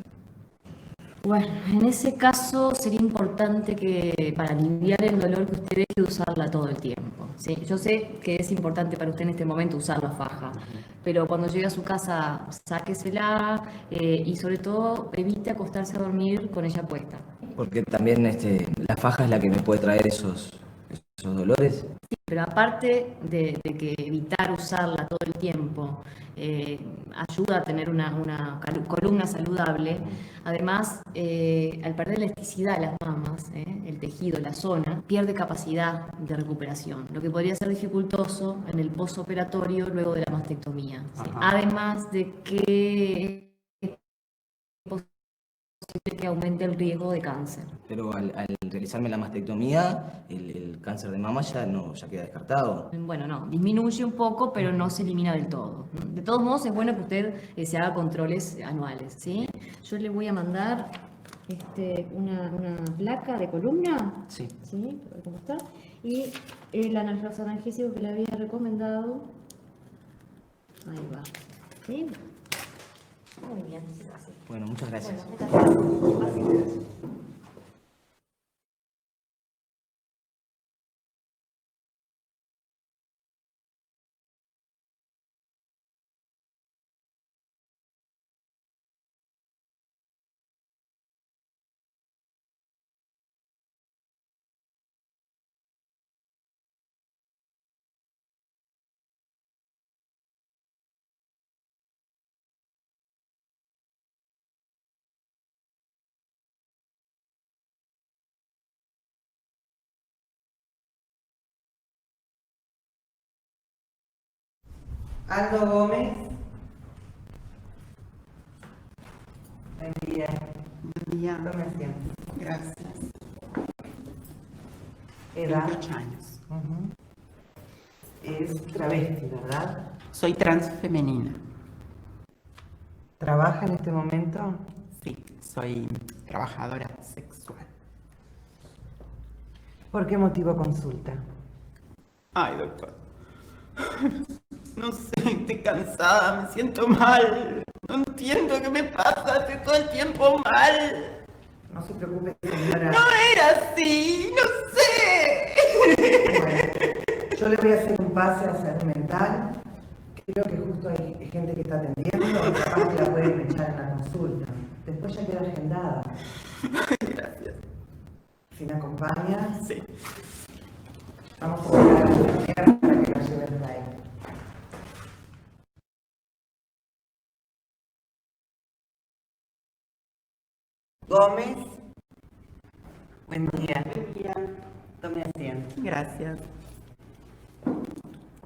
Bueno, en ese caso sería importante que para aliviar el dolor que usted deje de usarla todo el tiempo, ¿sí? Yo sé que es importante para usted en este momento usar la faja, pero cuando llegue a su casa sáquesela y sobre todo evite acostarse a dormir con ella puesta. Porque también la faja es la que me puede traer esos dolores. Pero aparte de que evitar usarla todo el tiempo ayuda a tener una columna saludable, además, al perder elasticidad las mamas, el tejido, la zona, pierde capacidad de recuperación, lo que podría ser dificultoso en el postoperatorio luego de la mastectomía, ¿sí? Además de que posible que aumente el riesgo de cáncer. Pero al realizarme la mastectomía, el cáncer de mama ya queda descartado. Bueno, no, disminuye un poco, pero no se elimina del todo. De todos modos, es bueno que usted se haga controles anuales, ¿sí? Yo le voy a mandar una placa de columna, Sí. ¿sí? Para ver cómo está. Y los analgésicos que le había recomendado. Ahí va, ¿sí? Muy bien, sí, así. Bueno, muchas gracias. Bueno, muchas gracias. Aldo Gómez. Buen día. Buen día. Tome asiento. Gracias. Edad. 28 años. Es travesti, ¿verdad? Soy trans femenina. ¿Trabaja en este momento? Sí, soy trabajadora sexual. ¿Por qué motivo consulta? Ay, doctor. No sé, estoy cansada, me siento mal. No entiendo qué me pasa, estoy todo el tiempo mal. No se preocupe, señora. No era así, no sé. Bueno, yo le voy a hacer un pase a salud mental. Creo que justo hay gente que está atendiendo y capaz que la pueden echar en la consulta. Después ya queda agendada. Gracias. ¿Si me acompaña? Sí. Vamos a buscar a la enfermera para que la lleven ahí. Gómez. Buen día. Buen día. Tome asiento. Gracias.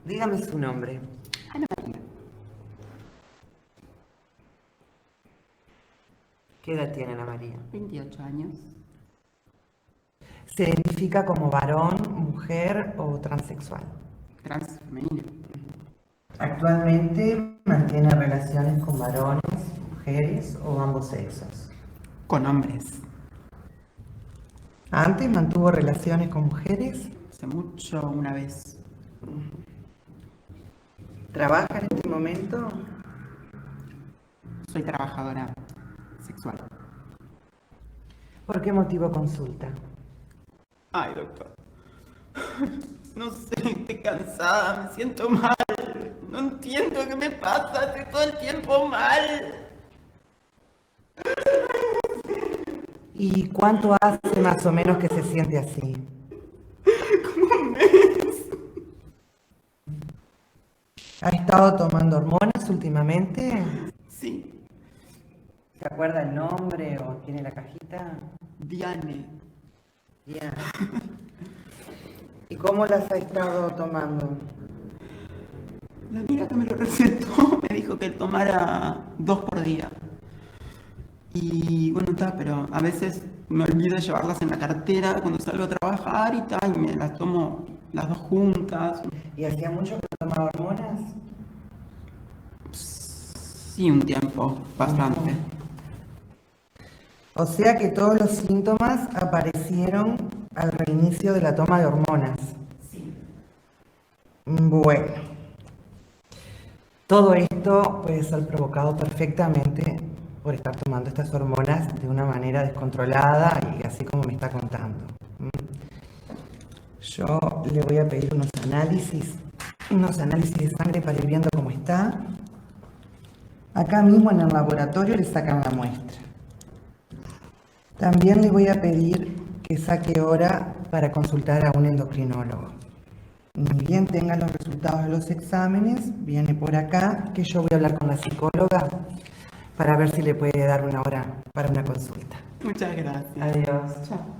Dígame su nombre. Ana María. ¿Qué edad tiene Ana María? 28 años. ¿Se identifica como varón, mujer o transexual? Trans femenina. Actualmente mantiene relaciones con varones, mujeres o ambos sexos. Con hombres. ¿Antes mantuvo relaciones con mujeres? Hace mucho, una vez. ¿Trabaja en este momento? Soy trabajadora sexual. ¿Por qué motivo consulta? Ay, doctor. No sé, estoy cansada, me siento mal. No entiendo qué me pasa, estoy todo el tiempo mal. ¿Y cuánto hace más o menos que se siente así? Como un mes. ¿Ha estado tomando hormonas últimamente? Sí, ¿Se acuerda el nombre o tiene la cajita? Diane. Ya. ¿Y cómo las ha estado tomando? La amiga que me lo recetó me dijo que tomara 2 por día. Y bueno, está, pero a veces me olvido de llevarlas en la cartera cuando salgo a trabajar y tal, y me las tomo las 2 juntas. ¿Y hacía mucho que no tomaba hormonas? Sí, un tiempo, bastante. O sea que todos los síntomas aparecieron al reinicio de la toma de hormonas. Sí. Bueno, todo esto puede ser provocado perfectamente por estar tomando estas hormonas de una manera descontrolada y así como me está contando. Yo le voy a pedir unos análisis de sangre para ir viendo cómo está. Acá mismo en el laboratorio le sacan la muestra. También le voy a pedir que saque hora para consultar a un endocrinólogo. Ni bien tenga los resultados de los exámenes, viene por acá, que yo voy a hablar con la psicóloga para ver si le puede dar una hora para una consulta. Muchas gracias. Adiós. Chao.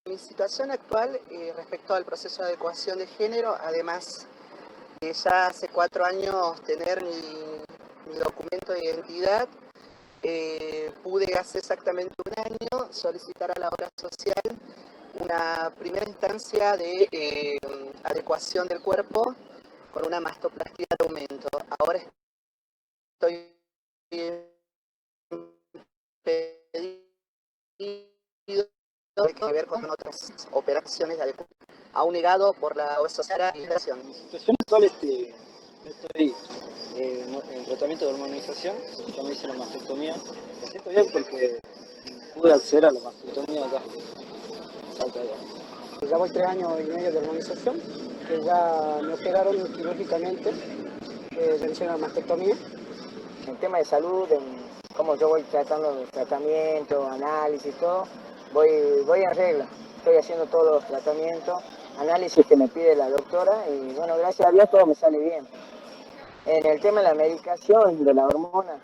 Mi situación actual respecto al proceso de adecuación de género, además de ya hace 4 años tener mi documento de identidad, pude hace exactamente un año solicitar a la obra social una primera instancia de adecuación del cuerpo con una mastoplastia de aumento. Ahora estoy pedido que ver con otras operaciones de adecuación, aún negado por la obra social a la migración. En mi situación actual estoy en tratamiento de hormonización, yo me hice la mastectomía. Me siento bien porque pude acceder a la mastectomía acá. Ya voy 3 años y medio de hormonización, que ya me operaron quirúrgicamente, me hicieron la mastectomía. En tema de salud, en cómo yo voy tratando los tratamientos, análisis, todo, voy en regla. Estoy haciendo todos los tratamientos, análisis que me pide la doctora y bueno, gracias a Dios todo me sale bien. En el tema de la medicación, de la hormona,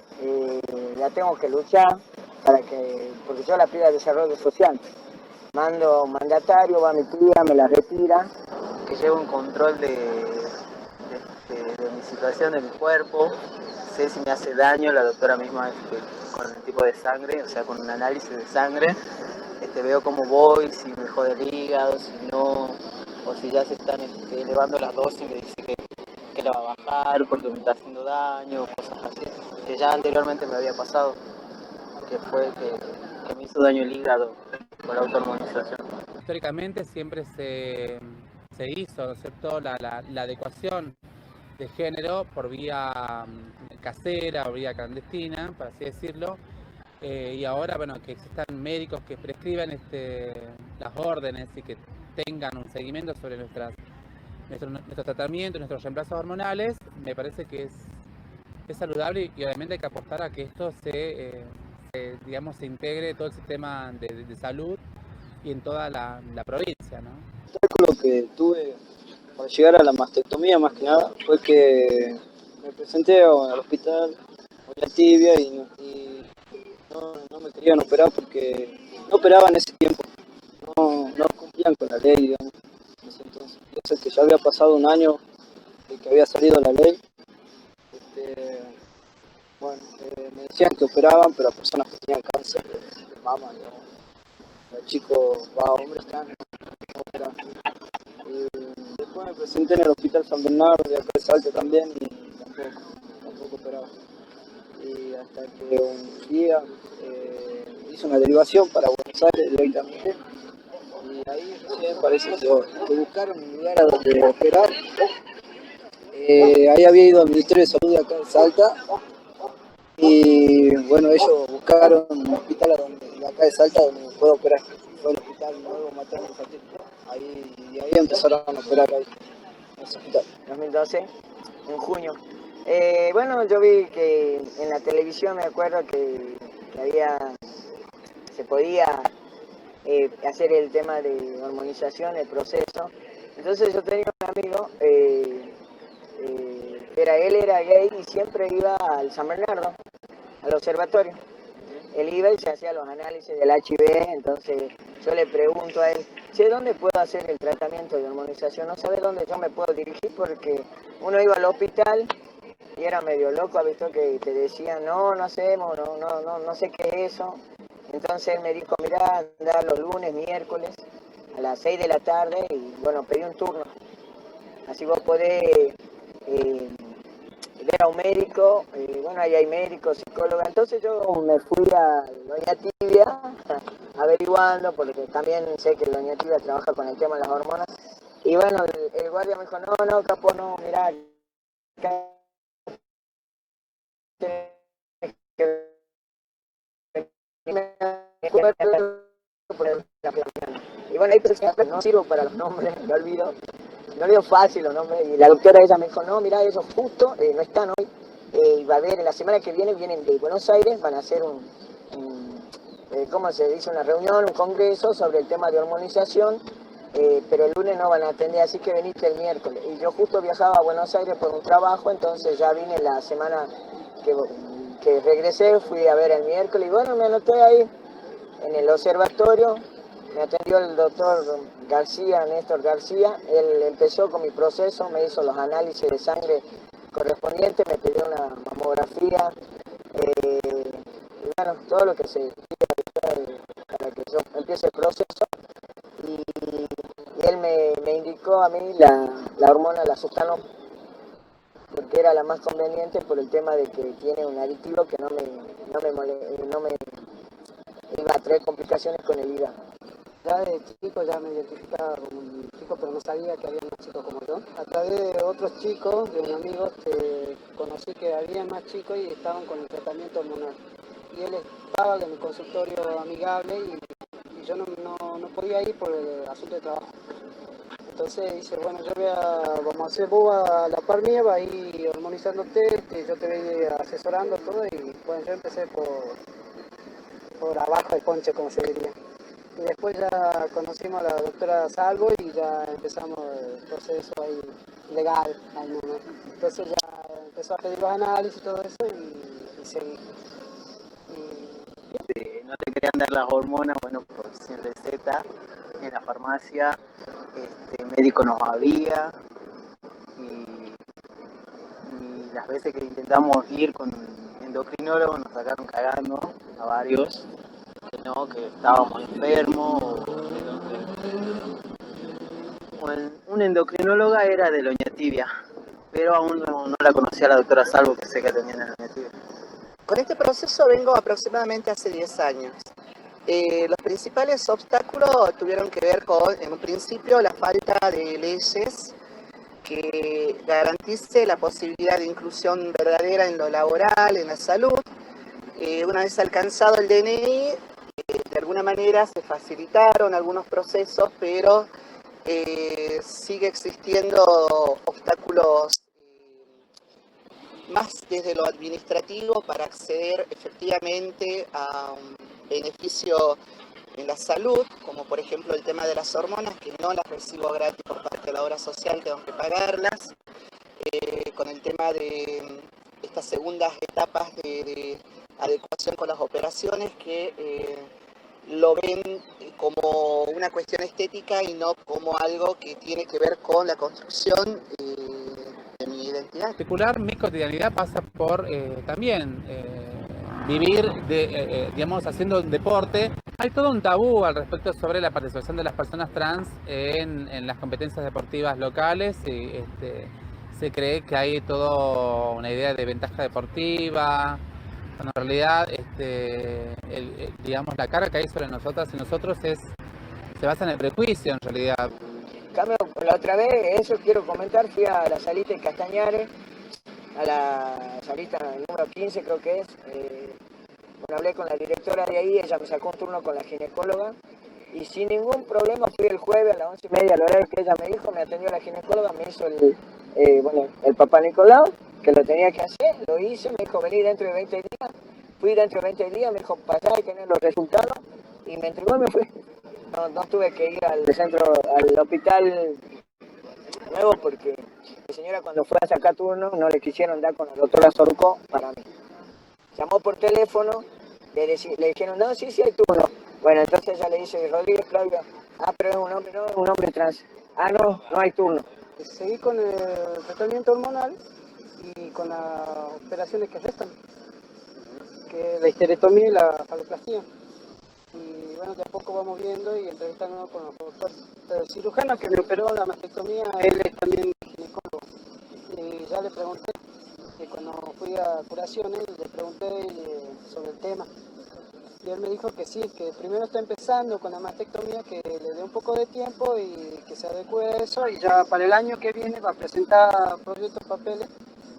la tengo que luchar porque yo la pido al desarrollo social. Mando un mandatario, va mi tía, me la retira. Que llevo un control de mi situación, de mi cuerpo, sé si me hace daño, la doctora misma con el tipo de sangre, o sea, con un análisis de sangre, veo cómo voy, si me jode el hígado, si no, o si ya se están elevando las dosis, me dice que la va a bajar porque me está haciendo daño, cosas así, que ya anteriormente me había pasado, que fue que me hizo daño el hígado por la autohormonización. Históricamente siempre se hizo, ¿no es cierto?, la adecuación de género por vía casera o vía clandestina, por así decirlo, y ahora, bueno, que existan médicos que prescriban las órdenes y que tengan un seguimiento sobre nuestros tratamientos, nuestros reemplazos hormonales, me parece que es saludable y obviamente hay que apostar a que esto se integre todo el sistema de salud y en toda la provincia, ¿no? El cálculo que tuve para llegar a la mastectomía más que nada fue que me presenté al hospital con la tibia y no me querían operar porque no operaban en ese tiempo, no cumplían con la ley, digamos, en ese entonces. Yo sé que ya había pasado un año de que había salido la ley. Me decían que operaban, pero a personas que tenían cáncer de mama, digamos. Los chicos, hombres trans, no operaban. Después me presenté en el hospital San Bernardo de acá de Salta también y tampoco operaba. Y hasta que un día hice una derivación para Buenos Aires directamente y ahí recién parece que buscaron un lugar a donde operar. Ahí había ido al Ministerio de Salud de acá de Salta y bueno, ellos buscaron un hospital de acá de Salta donde me puedo operar. Fue el hospital nuevo materno infantil. Y ahí empezaron a operar ahí, en ese hospital. 2012, en junio. Bueno, yo vi que en la televisión me acuerdo que se podía hacer el tema de hormonización, el proceso. Entonces yo tenía un amigo, él era gay y siempre iba al San Bernardo, al observatorio. Él iba y se hacía los análisis del HIV, entonces yo le pregunto a él, che, ¿dónde puedo hacer el tratamiento de hormonización? No sabe dónde yo me puedo dirigir porque uno iba al hospital y era medio loco, ¿ha visto? Que te decían, no hacemos, no sé qué es eso. Entonces él me dijo, mirá, andá los lunes, miércoles, a las 6 de la tarde y bueno, pedí un turno. Así vos podés ver a un médico, bueno, ahí hay médicos, psicólogos. Entonces yo me fui a Doña Tibia averiguando, porque también sé que Doña Tibia trabaja con el tema de las hormonas. Y bueno, el guardia me dijo, no, capo, no, mirá, acá y bueno, ahí no sirvo para los nombres, me olvido fácil los nombres, y la doctora ella me dijo, no, mira, ellos justo no están hoy, y va a haber, en la semana que viene vienen de Buenos Aires, van a hacer ¿cómo se dice? Una reunión, un congreso sobre el tema de hormonización, pero el lunes no van a atender, así que veniste el miércoles. Y yo justo viajaba a Buenos Aires por un trabajo, entonces ya vine la semana que regresé, fui a ver el miércoles, y bueno, me anoté ahí en el observatorio. Me atendió el doctor García, Néstor García. Él empezó con mi proceso, me hizo los análisis de sangre correspondientes, me pidió una mamografía, y bueno, todo lo que se pide para que yo empiece el proceso. Y él me indicó a mí la hormona, la Sustano, porque era la más conveniente por el tema de que tiene un aditivo que no me iba a traer complicaciones con el hígado. Ya de chico ya me identificaba como un chico, pero no sabía que había más chicos como yo. A través de otros chicos, de un amigo, conocí que había más chicos y estaban con el tratamiento hormonal. Y él estaba en el consultorio amigable y yo no podía ir por el asunto de trabajo. Entonces dice, bueno, vamos a hacer vos a la par mía, va a ir hormonizándote, yo te voy asesorando todo y bueno, yo empecé por abajo del ponche, como se diría. Y después ya conocimos a la doctora Salvo y ya empezamos el proceso ahí legal. Entonces ya empezó a pedir los análisis y todo eso y seguí. No te querían dar las hormonas, bueno, por sin receta, en la farmacia, médico nos había y las veces que intentamos ir con endocrinólogos nos sacaron cagando a varios. Que estábamos enfermos, un endocrinóloga era de Doña Tibia, pero aún no la conocía la doctora Salvo, que sé que atendía en Doña Tibia. Con este proceso vengo aproximadamente hace 10 años. Los principales obstáculos tuvieron que ver con, en un principio, la falta de leyes que garantice la posibilidad de inclusión verdadera en lo laboral, en la salud. Una vez alcanzado el DNI, de alguna manera se facilitaron algunos procesos, pero sigue existiendo obstáculos más desde lo administrativo para acceder efectivamente a un beneficio en la salud, como por ejemplo el tema de las hormonas, que no las recibo gratis por parte de la obra social, tengo que pagarlas, con el tema de estas segundas etapas de adecuación con las operaciones que lo ven como una cuestión estética y no como algo que tiene que ver con la construcción de mi identidad. En particular, mi cotidianidad pasa por también vivir, digamos, haciendo un deporte. Hay todo un tabú al respecto sobre la participación de las personas trans en las competencias deportivas locales y se cree que hay toda una idea de ventaja deportiva, cuando en realidad digamos, la carga que hay sobre nosotras y nosotros se basa en el prejuicio en realidad. Cambio, la otra vez, eso quiero comentar, fui a la salita de Castañares, a la salita número 15 creo que es, bueno, hablé con la directora de ahí, ella me sacó un turno con la ginecóloga y sin ningún problema fui el jueves a las 11:30 al horario que ella me dijo, me atendió la ginecóloga, me hizo el papá Nicolau, que lo tenía que hacer, lo hice, me dijo vení dentro de 20 días, fui dentro de 20 días, me dijo pasá y tener los resultados y me entregó y me fui. no tuve que ir al centro, al hospital nuevo porque mi señora cuando fue a sacar turno no le quisieron dar con la doctora Sorcó para mí. Llamó por teléfono, le dijeron, no, sí hay turno. Bueno, entonces ella le dice, Rodríguez Claudia, pero es un hombre, no, un hombre trans. No hay turno. Seguí con el tratamiento hormonal y con las operaciones que restan, que la histerectomía y la faloplastía. Y bueno, de a poco vamos viendo y entrevistándonos con los doctores. El cirujano que me operó la mastectomía, él es también ginecólogo. Y ya le pregunté, cuando fui a curaciones, le pregunté sobre el tema. Y él me dijo que sí, que primero está empezando con la mastectomía, que le dé un poco de tiempo y que se adecue a eso. Y ya para el año que viene va a presentar proyectos, papeles,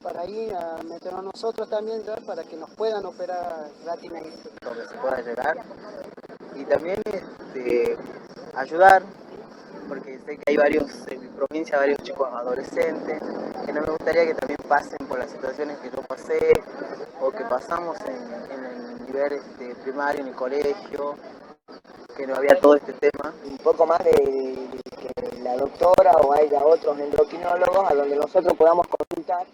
para ir a meternos a nosotros también ya, para que nos puedan operar gratis. Donde se pueda llegar. Y también ayudar, porque sé que hay en mi provincia, varios chicos adolescentes, que no me gustaría que también pasen por las situaciones que yo pasé, o que pasamos en el nivel primario, en el colegio, que no había todo este tema. Un poco más de que la doctora o haya otros endocrinólogos a donde nosotros podamos consultar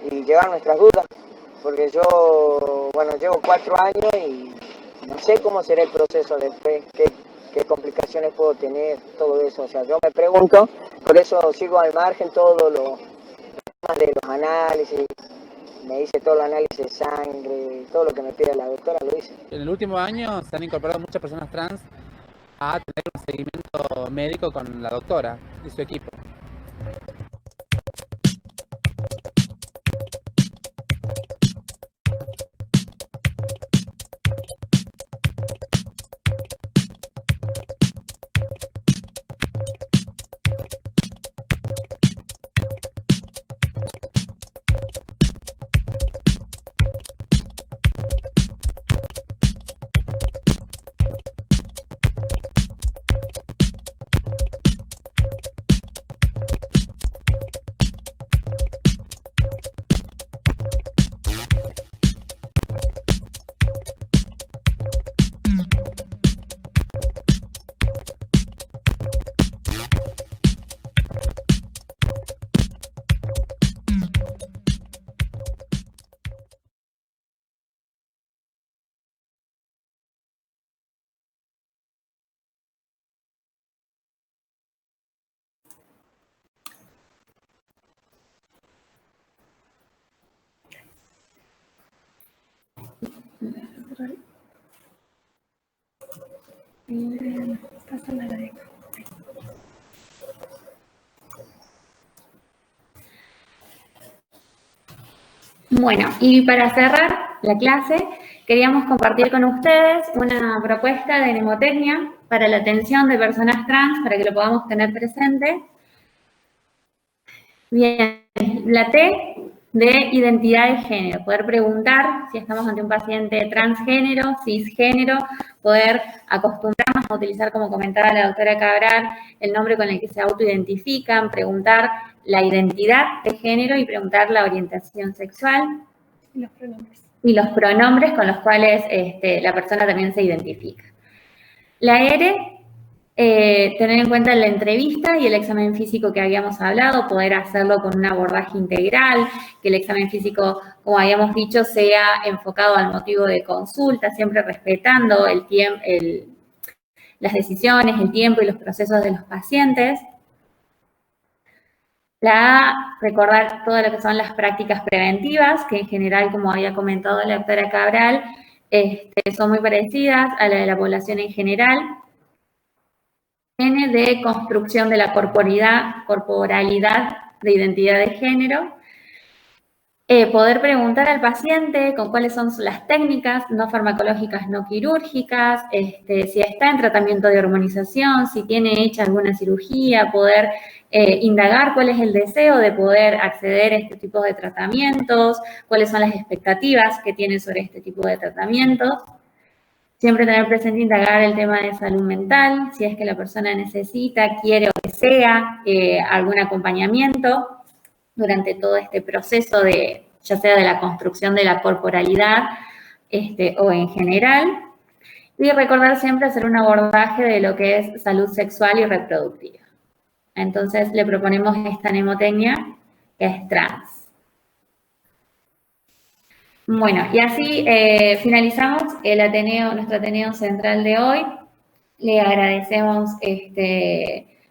y llevar nuestras dudas, porque yo, llevo 4 años y no sé cómo será el proceso después, qué complicaciones puedo tener, todo eso. O sea, yo me pregunto, por eso sigo al margen todo lo temas de los análisis, me hice todo el análisis de sangre, todo lo que me pide la doctora lo hice. En el último año se han incorporado muchas personas trans a tener un seguimiento médico con la doctora y su equipo. Bueno, y para cerrar la clase, queríamos compartir con ustedes una propuesta de mnemotecnia para la atención de personas trans, para que lo podamos tener presente. Bien, la T de identidad de género, poder preguntar si estamos ante un paciente transgénero, cisgénero, poder acostumbrarnos a utilizar, como comentaba la doctora Cabral, el nombre con el que se autoidentifican, preguntar la identidad de género y preguntar la orientación sexual. Y los pronombres. Y los pronombres con los cuales la persona también se identifica. La R, tener en cuenta la entrevista y el examen físico que habíamos hablado, poder hacerlo con un abordaje integral, que el examen físico, como habíamos dicho, sea enfocado al motivo de consulta, siempre respetando las decisiones, el tiempo y los procesos de los pacientes. La A, recordar todo lo que son las prácticas preventivas, que en general, como había comentado la doctora Cabral, son muy parecidas a la de la población en general. N de construcción de la corporalidad de identidad de género. Poder preguntar al paciente con cuáles son las técnicas no farmacológicas, no quirúrgicas, si está en tratamiento de hormonización, si tiene hecha alguna cirugía, poder indagar cuál es el deseo de poder acceder a este tipo de tratamientos, cuáles son las expectativas que tiene sobre este tipo de tratamientos. Siempre tener presente indagar el tema de salud mental, si es que la persona necesita, quiere o desea algún acompañamiento durante todo este proceso ya sea de la construcción de la corporalidad o en general. Y recordar siempre hacer un abordaje de lo que es salud sexual y reproductiva. Entonces le proponemos esta mnemotecnia que es trans. Bueno, y así finalizamos nuestro Ateneo Central de hoy. Le agradecemos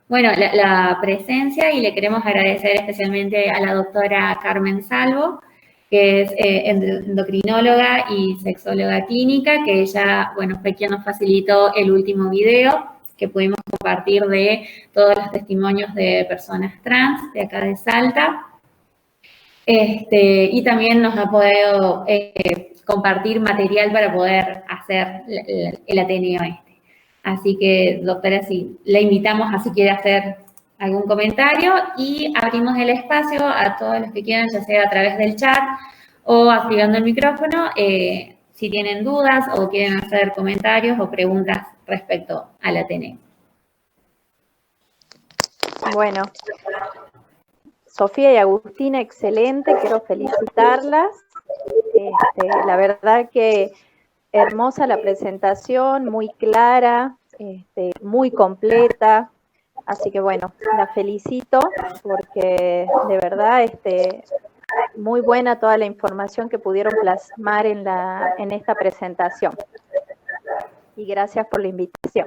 la presencia y le queremos agradecer especialmente a la doctora Carmen Salvo, que es endocrinóloga y sexóloga clínica, que ella, fue quien nos facilitó el último video que pudimos compartir de todos los testimonios de personas trans de acá de Salta. Y también nos ha podido compartir material para poder hacer el Ateneo Así que, doctora, sí, la invitamos a si quiere hacer algún comentario y abrimos el espacio a todos los que quieran, ya sea a través del chat o activando el micrófono, si tienen dudas o quieren hacer comentarios o preguntas respecto al Ateneo. Bueno, Sofía y Agustina, excelente, quiero felicitarlas. La verdad que hermosa la presentación, muy clara, muy completa. Así que bueno, la felicito porque de verdad muy buena toda la información que pudieron plasmar en esta presentación. Y gracias por la invitación.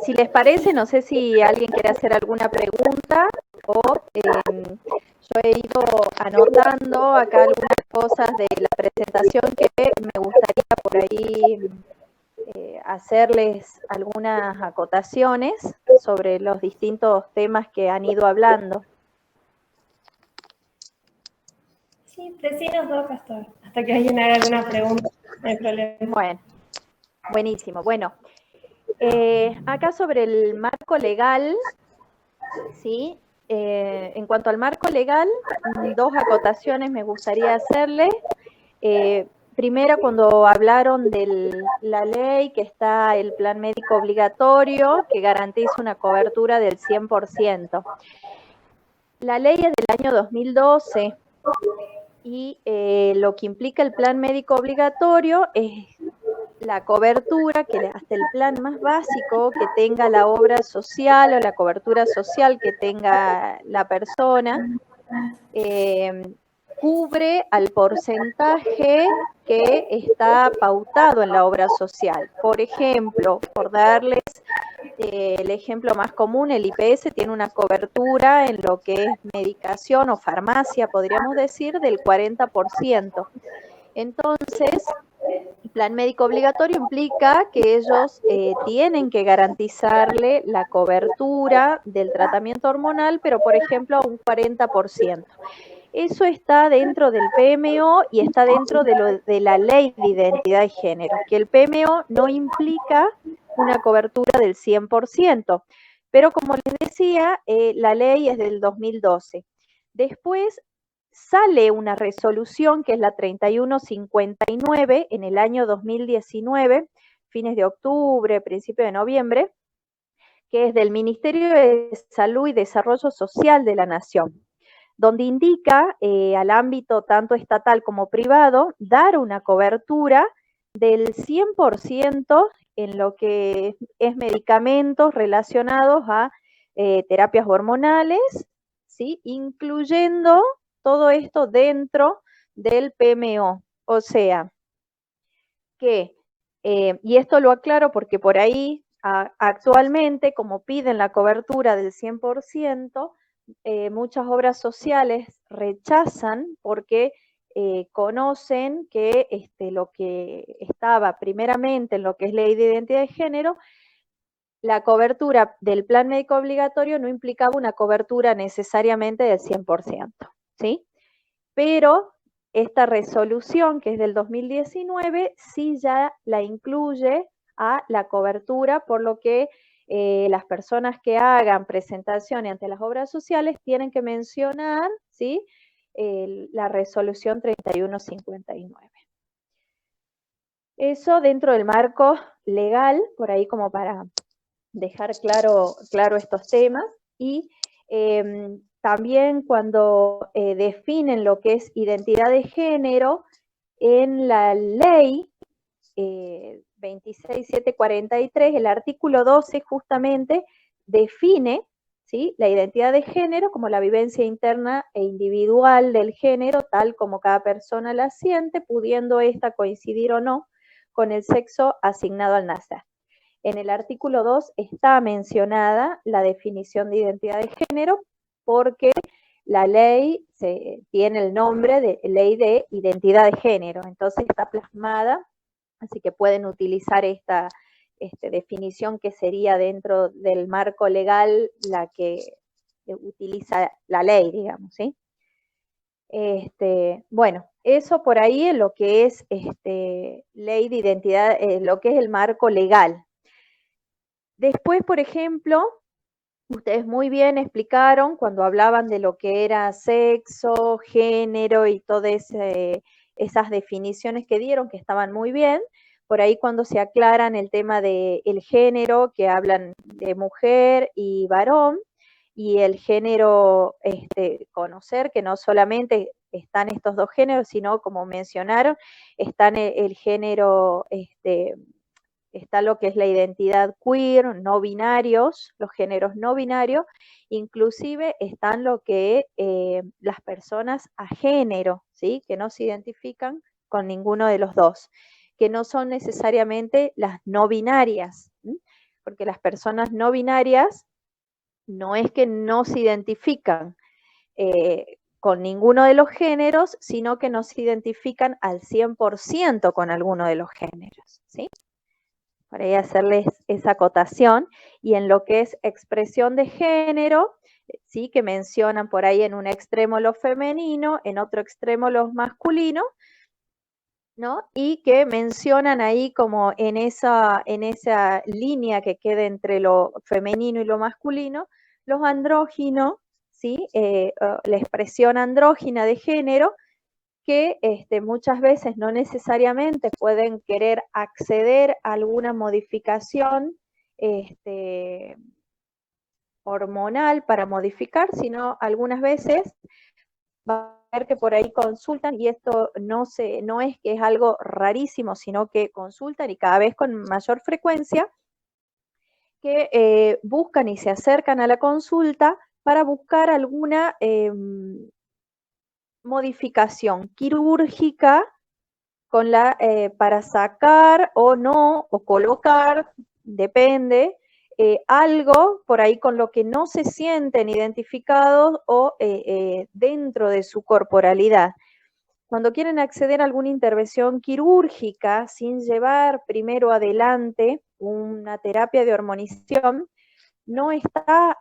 Si les parece, no sé si alguien quiere hacer alguna pregunta o yo he ido anotando acá algunas cosas de la presentación que me gustaría por ahí hacerles algunas acotaciones sobre los distintos temas que han ido hablando. Sí, decinos dos hasta que alguien haga alguna pregunta, no hay problema. Bueno, buenísimo. Bueno, acá sobre el marco legal, ¿sí? En cuanto al marco legal, dos acotaciones me gustaría hacerle. Primero, cuando hablaron de la ley, que está el plan médico obligatorio, que garantiza una cobertura del 100%. La ley es del año 2012 y lo que implica el plan médico obligatorio es la cobertura, que hasta el plan más básico que tenga la obra social o la cobertura social que tenga la persona, cubre al porcentaje que está pautado en la obra social. Por ejemplo, por darles el ejemplo más común, el IPS tiene una cobertura en lo que es medicación o farmacia, podríamos decir, del 40%. Entonces, el plan médico obligatorio implica que ellos tienen que garantizarle la cobertura del tratamiento hormonal, pero por ejemplo a un 40%. Eso está dentro del PMO y está dentro de la ley de identidad de género, que el PMO no implica una cobertura del 100%, pero como les decía, la ley es del 2012. Después sale una resolución que es la 3159 en el año 2019, fines de octubre, principio de noviembre, que es del Ministerio de Salud y Desarrollo Social de la Nación, donde indica al ámbito tanto estatal como privado dar una cobertura del 100% en lo que es medicamentos relacionados a terapias hormonales, ¿sí? Incluyendo todo esto dentro del PMO. O sea, que, y esto lo aclaro porque por ahí actualmente, como piden la cobertura del 100%, muchas obras sociales rechazan porque conocen que lo que estaba primeramente en lo que es ley de identidad de género, la cobertura del plan médico obligatorio no implicaba una cobertura necesariamente del 100%, ¿sí? Pero esta resolución, que es del 2019, sí ya la incluye a la cobertura, por lo que las personas que hagan presentaciones ante las obras sociales tienen que mencionar, ¿sí?, la resolución 3159. Eso dentro del marco legal, por ahí como para dejar claro estos temas. Y también cuando definen lo que es identidad de género, en la ley 26743, el artículo 12 justamente define, ¿sí?, la identidad de género como la vivencia interna e individual del género, tal como cada persona la siente, pudiendo ésta coincidir o no con el sexo asignado al nacer. En el artículo 2 está mencionada la definición de identidad de género porque la ley tiene el nombre de Ley de Identidad de Género, entonces está plasmada, así que pueden utilizar esta definición que sería dentro del marco legal la que utiliza la ley, digamos, ¿sí? Bueno, eso por ahí es lo que es ley de identidad, lo que es el marco legal. Después, por ejemplo, ustedes muy bien explicaron cuando hablaban de lo que era sexo, género y todas esas definiciones que dieron, que estaban muy bien. Por ahí cuando se aclaran el tema del género, que hablan de mujer y varón, y el género, conocer que no solamente están estos dos géneros, sino como mencionaron, están el género, está lo que es la identidad queer, no binarios, los géneros no binarios, inclusive están lo que las personas a género, ¿sí?, que no se identifican con ninguno de los dos, que no son necesariamente las no binarias, ¿sí?, porque las personas no binarias no es que no se identifican con ninguno de los géneros, sino que no se identifican al 100% con alguno de los géneros, ¿sí? Para ahí hacerles esa acotación. Y en lo que es expresión de género, sí, que mencionan por ahí en un extremo lo femenino, en otro extremo lo masculino, ¿no? Y que mencionan ahí como en esa línea que queda entre lo femenino y lo masculino, los andróginos, ¿sí? La expresión andrógina de género, que muchas veces no necesariamente pueden querer acceder a alguna modificación hormonal para modificar, sino algunas veces va a ver que por ahí consultan, y esto no es que es algo rarísimo, sino que consultan y cada vez con mayor frecuencia, que buscan y se acercan a la consulta para buscar alguna modificación quirúrgica para sacar o no, o colocar, depende, algo por ahí con lo que no se sienten identificados o dentro de su corporalidad. Cuando quieren acceder a alguna intervención quirúrgica sin llevar primero adelante una terapia de hormonización, no está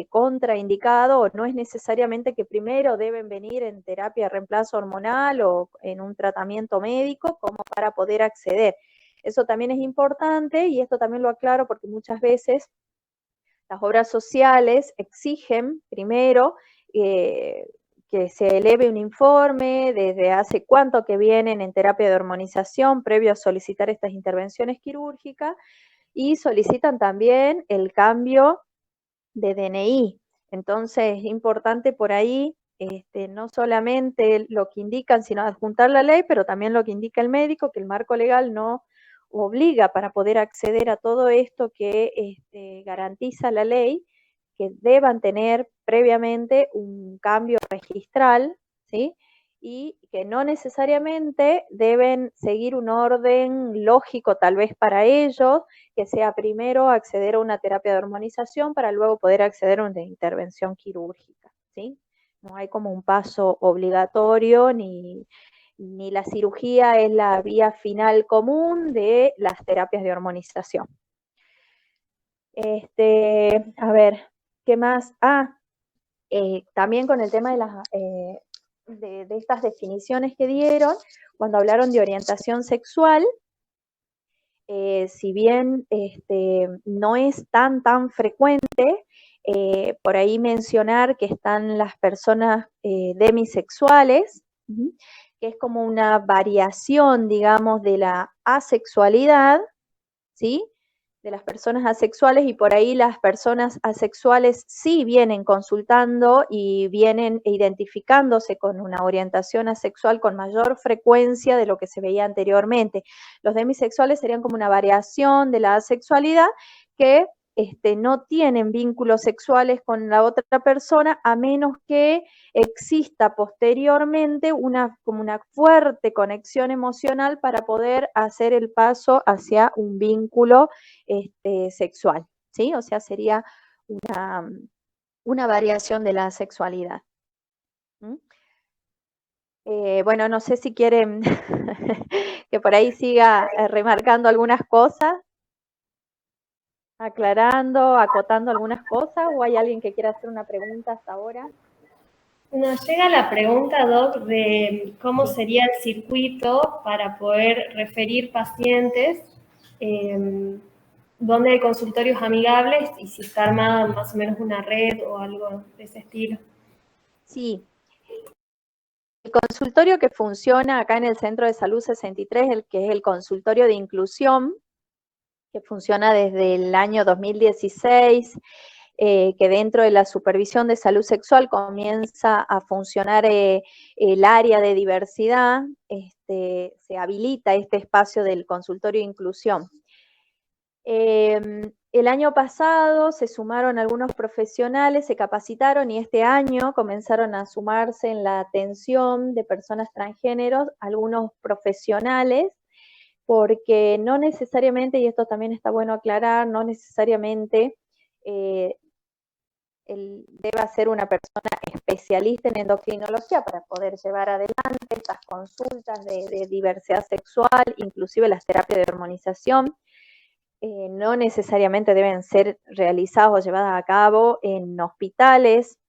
contraindicado, o no es necesariamente que primero deben venir en terapia de reemplazo hormonal o en un tratamiento médico como para poder acceder. Eso también es importante, y esto también lo aclaro porque muchas veces las obras sociales exigen primero que se eleve un informe desde hace cuánto que vienen en terapia de hormonización previo a solicitar estas intervenciones quirúrgicas, y solicitan también el cambio de DNI. Entonces es importante por ahí no solamente lo que indican, sino adjuntar la ley, pero también lo que indica el médico, que el marco legal no obliga para poder acceder a todo esto que garantiza la ley, que deban tener previamente un cambio registral, ¿sí?, y que no necesariamente deben seguir un orden lógico tal vez para ellos, que sea primero acceder a una terapia de hormonización para luego poder acceder a una intervención quirúrgica, ¿sí? No hay como un paso obligatorio, ni la cirugía es la vía final común de las terapias de hormonización. A ver, ¿qué más? También con el tema de las de estas definiciones que dieron, cuando hablaron de orientación sexual, si bien no es tan frecuente, por ahí mencionar que están las personas demisexuales, que es como una variación, digamos, de la asexualidad, ¿sí? de las personas asexuales, y por ahí las personas asexuales sí vienen consultando y vienen identificándose con una orientación asexual con mayor frecuencia de lo que se veía anteriormente. Los demisexuales serían como una variación de la asexualidad que no tienen vínculos sexuales con la otra persona, a menos que exista posteriormente como una fuerte conexión emocional para poder hacer el paso hacia un vínculo sexual, ¿sí? O sea, sería una variación de la sexualidad. ¿Mm? Bueno, no sé si quieren que por ahí siga remarcando algunas cosas, aclarando, acotando algunas cosas, o hay alguien que quiera hacer una pregunta hasta ahora. Nos llega la pregunta, Doc, de cómo sería el circuito para poder referir pacientes, dónde hay consultorios amigables y si está armada más o menos una red o algo de ese estilo. Sí. El consultorio que funciona acá en el Centro de Salud 63, que es el consultorio de inclusión, que funciona desde el año 2016, que dentro de la supervisión de salud sexual comienza a funcionar el área de diversidad, se habilita este espacio del consultorio de inclusión. El año pasado se sumaron algunos profesionales, se capacitaron, y este año comenzaron a sumarse en la atención de personas transgéneros algunos profesionales, porque no necesariamente, y esto también está bueno aclarar, no necesariamente debe ser una persona especialista en endocrinología para poder llevar adelante estas consultas de diversidad sexual, inclusive las terapias de hormonización. No necesariamente deben ser realizadas o llevadas a cabo en hospitales,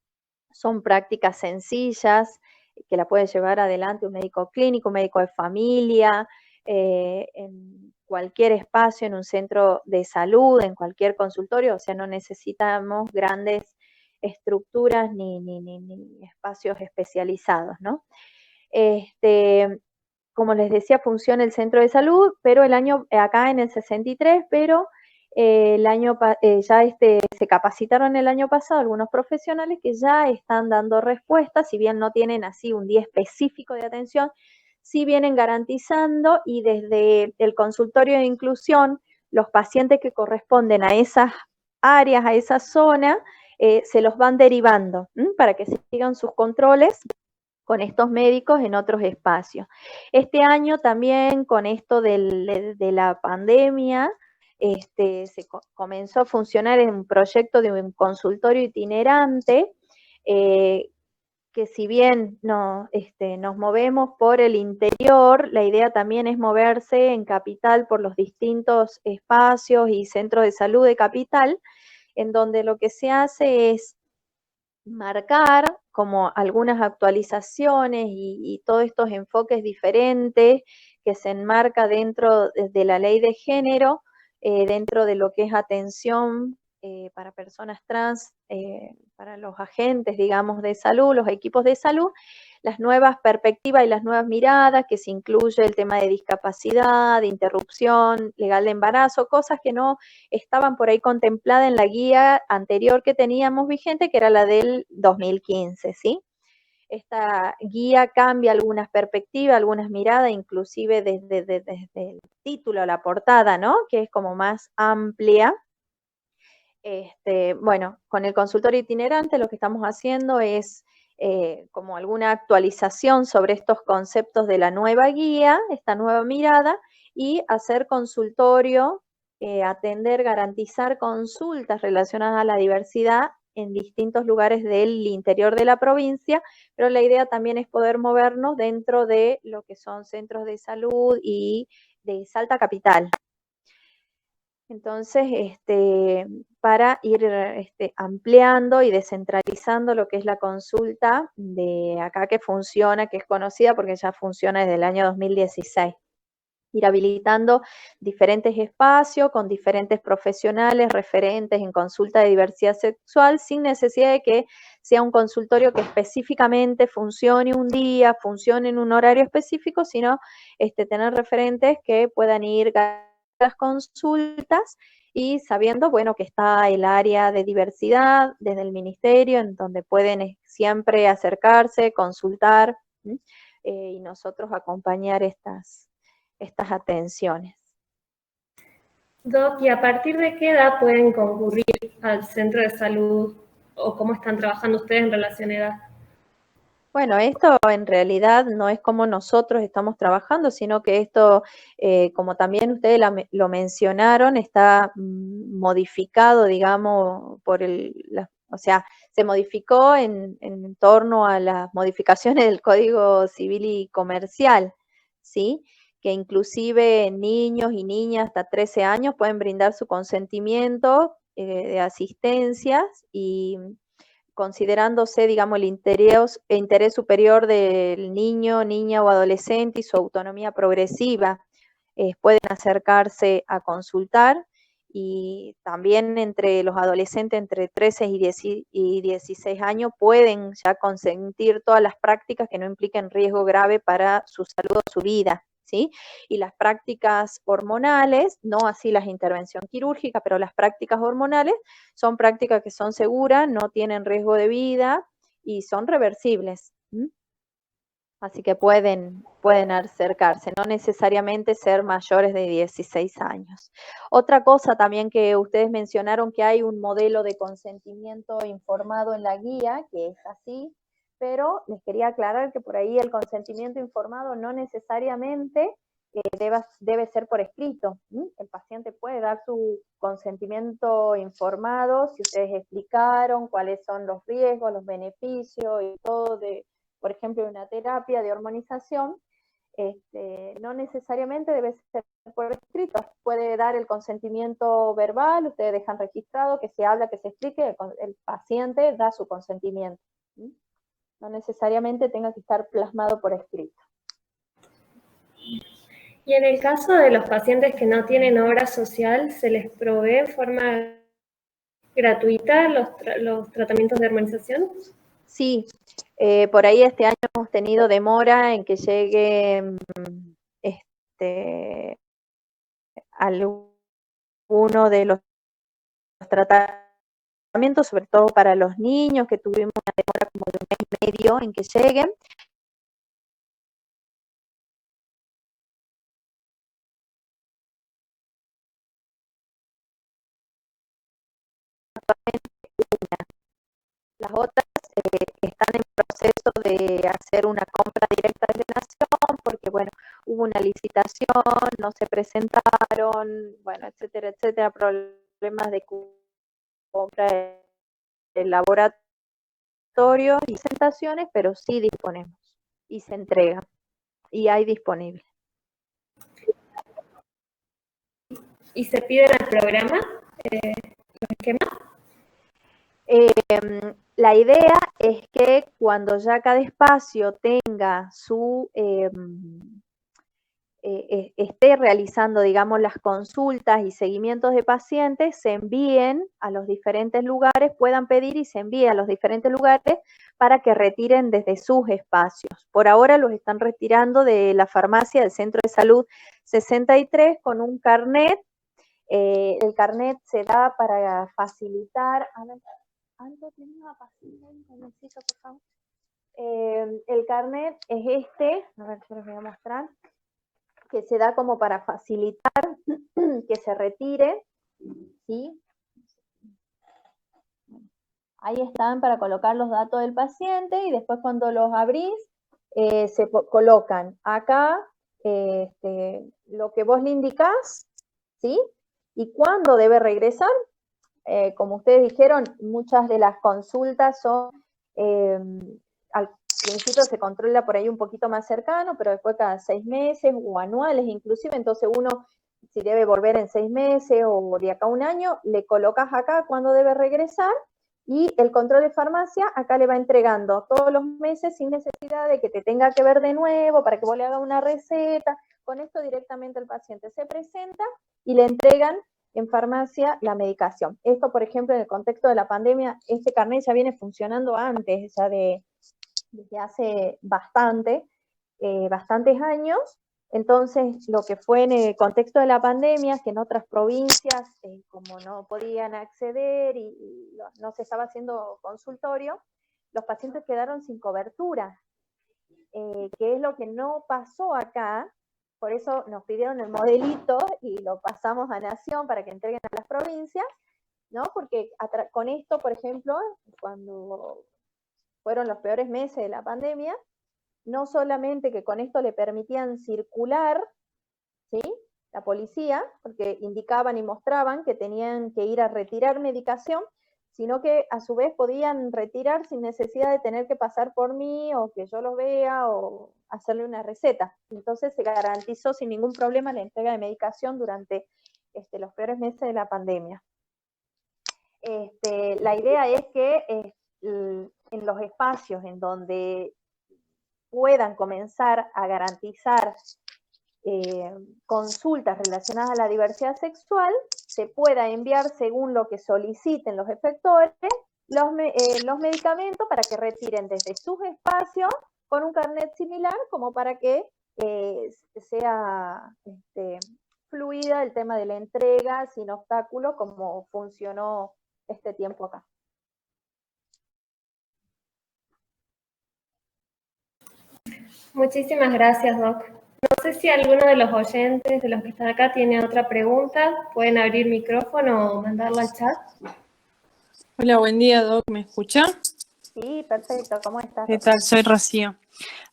son prácticas sencillas que la puede llevar adelante un médico clínico, un médico de familia, en cualquier espacio, en un centro de salud, en cualquier consultorio, o sea, no necesitamos grandes estructuras ni espacios especializados, ¿no? Como les decía, funciona el centro de salud, pero acá en el 63, pero se capacitaron el año pasado algunos profesionales que ya están dando respuestas, si bien no tienen así un día específico de atención, sí vienen garantizando, y desde el consultorio de inclusión, los pacientes que corresponden a esas áreas, a esa zona, se los van derivando para que sigan sus controles con estos médicos en otros espacios. Este año también, con esto de la pandemia, se comenzó a funcionar en un proyecto de un consultorio itinerante, que si bien nos movemos por el interior, la idea también es moverse en Capital por los distintos espacios y centros de salud de Capital, en donde lo que se hace es marcar como algunas actualizaciones y todos estos enfoques diferentes que se enmarca dentro de la ley de género, dentro de lo que es atención para personas trans, para los agentes, digamos, de salud, los equipos de salud, las nuevas perspectivas y las nuevas miradas, que se incluye el tema de discapacidad, de interrupción legal de embarazo, cosas que no estaban por ahí contempladas en la guía anterior que teníamos vigente, que era la del 2015, ¿sí? Esta guía cambia algunas perspectivas, algunas miradas, inclusive desde el título, la portada, ¿no? Que es como más amplia. Bueno, con el consultorio itinerante lo que estamos haciendo es como alguna actualización sobre estos conceptos de la nueva guía, esta nueva mirada, y hacer consultorio, atender, garantizar consultas relacionadas a la diversidad en distintos lugares del interior de la provincia, pero la idea también es poder movernos dentro de lo que son centros de salud y de Salta Capital. Entonces, para ir ampliando y descentralizando lo que es la consulta de acá, que funciona, que es conocida porque ya funciona desde el año 2016. Ir habilitando diferentes espacios con diferentes profesionales referentes en consulta de diversidad sexual, sin necesidad de que sea un consultorio que específicamente funcione un día, funcione en un horario específico, sino tener referentes que puedan ir las consultas y sabiendo, bueno, que está el área de diversidad desde el ministerio, en donde pueden siempre acercarse, consultar, y nosotros acompañar estas atenciones. Doc, ¿y a partir de qué edad pueden concurrir al centro de salud o cómo están trabajando ustedes en relación a edad? Bueno, esto en realidad no es como nosotros estamos trabajando, sino que esto, como también ustedes lo mencionaron, está modificado, digamos, o sea, se modificó en torno a las modificaciones del Código Civil y Comercial, ¿sí? Que inclusive niños y niñas hasta 13 años pueden brindar su consentimiento de asistencias y considerándose, digamos, el interés superior del niño, niña o adolescente y su autonomía progresiva, pueden acercarse a consultar, y también entre los adolescentes entre 13 y 16 años pueden ya consentir todas las prácticas que no impliquen riesgo grave para su salud o su vida, ¿sí? Y las prácticas hormonales, no así las intervención quirúrgica, pero las prácticas hormonales son prácticas que son seguras, no tienen riesgo de vida y son reversibles. Así que pueden acercarse, no necesariamente ser mayores de 16 años. Otra cosa también que ustedes mencionaron, que hay un modelo de consentimiento informado en la guía, que es así, pero les quería aclarar que por ahí el consentimiento informado no necesariamente debe ser por escrito. El paciente puede dar su consentimiento informado si ustedes explicaron cuáles son los riesgos, los beneficios y todo por ejemplo, una terapia de hormonización. No necesariamente debe ser por escrito, puede dar el consentimiento verbal, ustedes dejan registrado que se habla, que se explique, el paciente da su consentimiento. No necesariamente tenga que estar plasmado por escrito. Y en el caso de los pacientes que no tienen obra social, ¿se les provee de forma gratuita los tratamientos de hormonización? Sí, por ahí este año hemos tenido demora en que llegue alguno de los tratamientos, sobre todo para los niños, que tuvimos una demora como de un mes y medio en que lleguen. Las otras están en proceso de hacer una compra directa de Nación, porque bueno, hubo una licitación, no se presentaron, bueno, etcétera, etcétera, problemas de compra del laboratorio y presentaciones, pero sí disponemos y se entrega y hay disponible. ¿Y se piden al programa los esquemas? La idea es que cuando ya cada espacio tenga esté realizando, digamos, las consultas y seguimientos de pacientes, se envíen a los diferentes lugares, puedan pedir y se envíe a los diferentes lugares para que retiren desde sus espacios. Por ahora los están retirando de la farmacia del Centro de Salud 63 con un carnet. El carnet se da para facilitar... A ver, ¿algo tiene una pastilla? Necesito, por favor. El carnet es a ver, yo les voy a mostrar, que se da como para facilitar que se retire, ¿sí? Ahí están para colocar los datos del paciente y después cuando los abrís se colocan acá lo que vos le indicás, ¿sí? Y cuándo debe regresar. Como ustedes dijeron, muchas de las consultas son, al principio se controla por ahí un poquito más cercano, pero después cada 6 meses o anuales inclusive, entonces uno, si debe volver en 6 meses o de acá a un año, le colocas acá cuándo debe regresar y el control de farmacia acá le va entregando todos los meses sin necesidad de que te tenga que ver de nuevo para que vos le hagas una receta. Con esto directamente el paciente se presenta y le entregan en farmacia la medicación. Esto, por ejemplo, en el contexto de la pandemia, este carnet ya viene funcionando antes, ya desde hace bastantes años, Entonces, lo que fue en el contexto de la pandemia, que en otras provincias, como no podían acceder y no se estaba haciendo consultorio, los pacientes quedaron sin cobertura, que es lo que no pasó acá. Por eso nos pidieron el modelito y lo pasamos a Nación para que entreguen a las provincias, ¿no? Porque con esto, por ejemplo, cuando fueron los peores meses de la pandemia, no solamente que con esto le permitían circular, ¿sí?, la policía, porque indicaban y mostraban que tenían que ir a retirar medicación, sino que a su vez podían retirar sin necesidad de tener que pasar por mí o que yo los vea o hacerle una receta. Entonces se garantizó sin ningún problema la entrega de medicación durante los peores meses de la pandemia. La idea es que en los espacios en donde puedan comenzar a garantizar consultas relacionadas a la diversidad sexual, se pueda enviar según lo que soliciten los efectores los medicamentos para que retiren desde sus espacios con un carnet similar, como para que sea fluida el tema de la entrega sin obstáculos, como funcionó este tiempo acá. Muchísimas gracias, Doc. No sé si alguno de los oyentes, de los que están acá, tiene otra pregunta. Pueden abrir micrófono o mandarla al chat. Hola, buen día, Doc. ¿Me escucha? Sí, perfecto. ¿Cómo estás? ¿Qué tal? Soy Rocío.